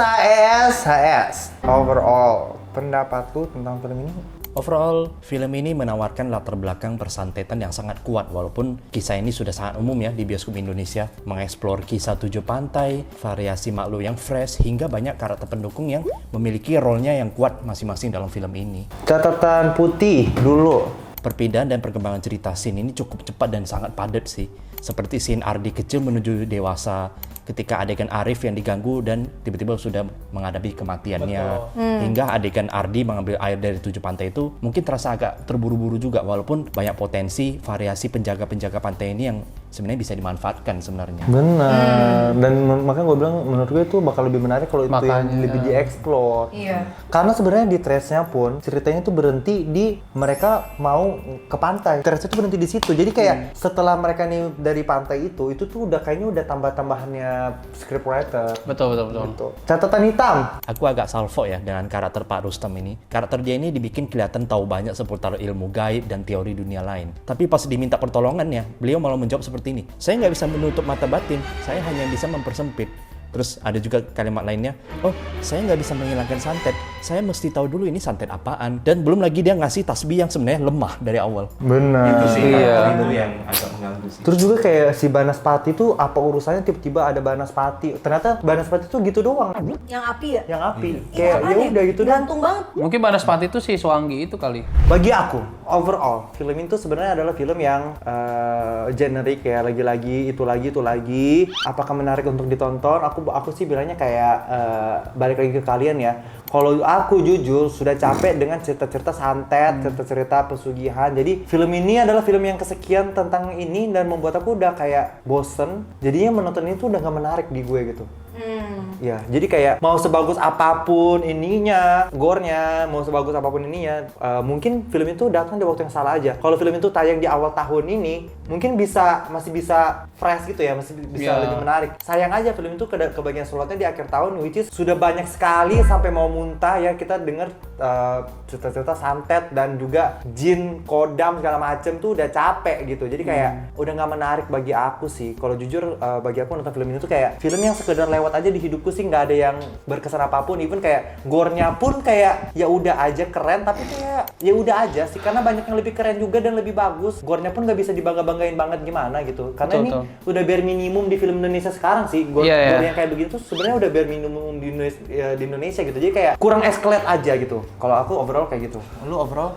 Overall, pendapat lu tentang film ini? Overall, film ini menawarkan latar belakang persantetan yang sangat kuat walaupun kisah ini sudah sangat umum ya di bioskop Indonesia, mengeksplor kisah 7 pantai, variasi makhluk yang fresh, hingga banyak karakter pendukung yang memiliki role-nya yang kuat masing-masing dalam film ini. Catatan putih dulu. Perbedaan dan perkembangan cerita scene ini cukup cepat dan sangat padat sih. Seperti scene Ardi kecil menuju dewasa, ketika adegan Arif yang diganggu dan tiba-tiba sudah menghadapi kematiannya. Hingga adegan Ardi mengambil air dari 7 pantai itu mungkin terasa agak terburu-buru juga walaupun banyak potensi variasi penjaga-penjaga pantai ini yang sebenarnya bisa dimanfaatkan sebenarnya. Benar. Dan makanya gue bilang menurut gue itu bakal lebih menarik kalau itu yang lebih dieksplor. Iya. Karena sebenarnya di threads-nya pun ceritanya tuh berhenti di mereka mau ke pantai. Threads-nya tuh berhenti di situ. Jadi kayak setelah mereka nih dari pantai itu tuh udah kayaknya udah tambah-tambahannya scriptwriter. Betul. Gitu. Catatan hitam. Aku agak salvo ya dengan karakter Pak Rustam ini. Karakter dia ini dibikin kelihatan tahu banyak seputar ilmu gaib dan teori dunia lain. Tapi pas diminta pertolongannya, beliau malah menjawab seperti ini. Saya nggak bisa menutup mata batin, saya hanya bisa mempersempit. Terus ada juga kalimat lainnya, oh saya nggak bisa menghilangkan santet, saya mesti tahu dulu ini santet apaan. Dan belum lagi dia ngasih tasbih yang sebenarnya lemah dari awal. Benar. Itu sih Iya. itu yang agak mengganggu sih. Terus juga kayak si Banaspati tuh apa urusannya tiba-tiba ada Banaspati. Ternyata Banaspati tuh gitu doang. Yang api ya? Yang api. Iya, Kayak ya udah gitu doang. gantung banget. Mungkin Banaspati itu si Swangi itu kali. Bagi aku, overall, film itu sebenarnya adalah film yang generik ya, lagi-lagi itu lagi. Apakah menarik untuk ditonton? Aku sih bilangnya kayak balik lagi ke kalian ya. Kalau aku jujur sudah capek dengan cerita-cerita santet, cerita-cerita pesugihan. Jadi film ini adalah film yang kesekian tentang ini dan membuat aku udah kayak bosen. Jadinya menonton itu udah gak menarik di gue gitu. Ya, jadi kayak mau sebagus apapun ininya, gore-nya, mau sebagus apapun ininya, mungkin film itu datang di waktu yang salah aja. Kalau film itu tayang di awal tahun ini, mungkin masih bisa fresh gitu ya, masih bisa Yeah. lebih menarik. Sayang aja film itu kebagian slotnya di akhir tahun, which is sudah banyak sekali sampai mau muntah ya kita dengar cerita-cerita santet dan juga jin, kodam segala macem tuh udah capek gitu. Jadi kayak udah nggak menarik bagi aku sih. Kalau jujur bagi aku nonton film ini tuh kayak film yang sekedar lewat aja di hidupku sih, nggak ada yang berkesan apapun. Even kayak gore-nya pun kayak ya udah aja keren, tapi kayak ya udah aja sih karena banyak yang lebih keren juga dan lebih bagus. Gore-nya pun nggak bisa dibangga-banggain banget gimana gitu. Karena Betul, ini betul. udah bare minimum di film Indonesia sekarang sih. Gore, Iya, iya. gore yang kayak begitu tuh sebenarnya udah bare minimum di Indonesia gitu. Jadi kayak kurang escalate aja gitu. Kalau aku overall kayak gitu. Lu overall?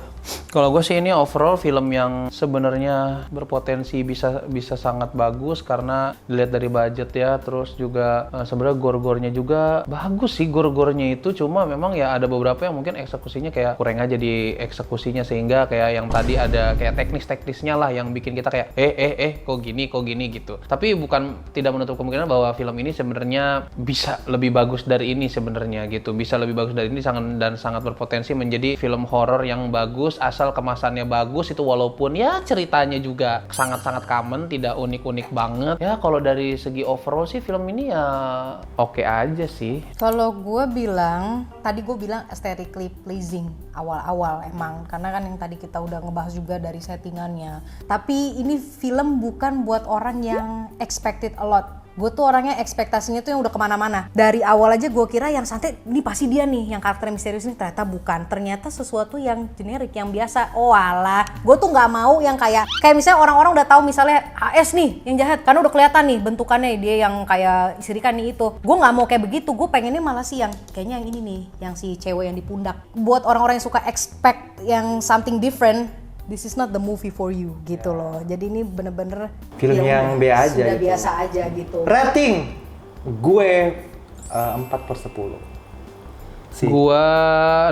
Kalau gue sih ini overall film yang sebenarnya berpotensi bisa sangat bagus karena dilihat dari budget ya, terus juga sebenarnya gore-gornya juga bagus sih gore-gornya itu, cuma memang ya ada beberapa yang mungkin eksekusinya kayak kurang aja di eksekusinya sehingga kayak yang tadi ada kayak teknis-teknisnya lah yang bikin kita kayak kok gini gitu. Tapi bukan tidak menutup kemungkinan bahwa film ini sebenarnya bisa lebih bagus dari ini sebenarnya gitu, bisa lebih bagus dari ini sangat berpotensi menjadi film horor yang bagus asal kemasannya bagus itu, walaupun ya ceritanya juga sangat-sangat common, tidak unik-unik banget. Ya kalau dari segi overall sih film ini ya oke aja sih. Kalau gue bilang, tadi gue bilang aesthetically pleasing awal-awal emang, karena kan yang tadi kita udah ngebahas juga dari settingannya. Tapi ini film bukan buat orang yang expected a lot. Gue tuh orangnya ekspektasinya tuh yang udah kemana-mana. Dari awal aja gue kira yang santet ini pasti dia nih, yang karakter misterius ini, ternyata bukan. Ternyata sesuatu yang generik, yang biasa. Oh alah, gue tuh nggak mau yang kayak misalnya orang-orang udah tahu misalnya AS nih yang jahat, karena udah kelihatan nih bentukannya dia yang kayak isirikan nih itu. Gue nggak mau kayak begitu. Gue pengennya malah sih yang kayaknya yang ini nih, yang si cewek yang di pundak. Buat orang-orang yang suka expect yang something different, this is not the movie for you gitu loh. Jadi ini bener-bener Film ya yang udah, B aja sudah gitu. biasa aja gitu. Rating gue 4/10. Gua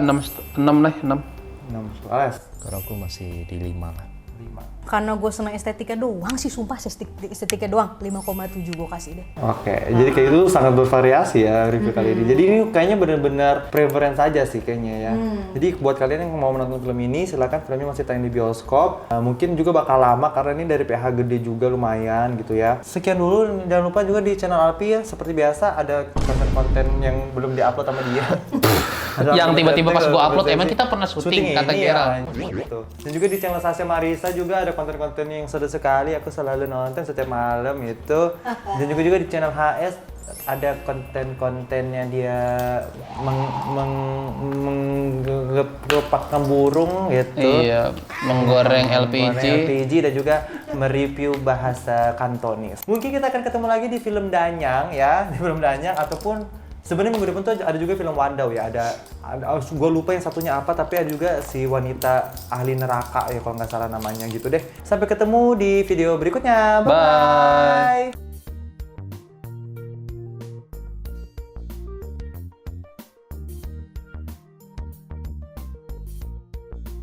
6 nih, 6. 6. Ales. Kalau aku masih di 5 lah. 5. Karena gue senang estetika doang sih, sumpah estetika doang, 5,7 gue kasih deh. Oke, jadi kayak itu sangat bervariasi ya review kali ini. Jadi ini kayaknya benar-benar preference aja sih kayaknya ya. Jadi buat kalian yang mau menonton film ini, silakan, filmnya masih tayang di bioskop. Mungkin juga bakal lama karena ini dari PH gede juga lumayan gitu ya. Sekian dulu, jangan lupa juga di channel Alpi ya, seperti biasa ada konten-konten yang belum diupload sama dia. Yang tiba-tiba pas gua upload, emang kita pernah syuting, kata ini Gerald. ya, gitu. Dan juga di channel Sasha Marisa juga ada konten-konten yang seru sekali, aku selalu nonton setiap malam itu. Dan juga di channel HS ada konten-kontennya dia menggepakkan burung gitu. Iya, menggoreng LPG. Menggoreng LPG dan juga mereview bahasa Kantonis. Mungkin kita akan ketemu lagi di film Danyang ya, di film Danyang ataupun sebenarnya minggu depan tuh ada juga film Wandau ya, ada gue lupa yang satunya apa, tapi ada juga si wanita ahli neraka ya kalau nggak salah namanya gitu deh. Sampai ketemu di video berikutnya. Bye.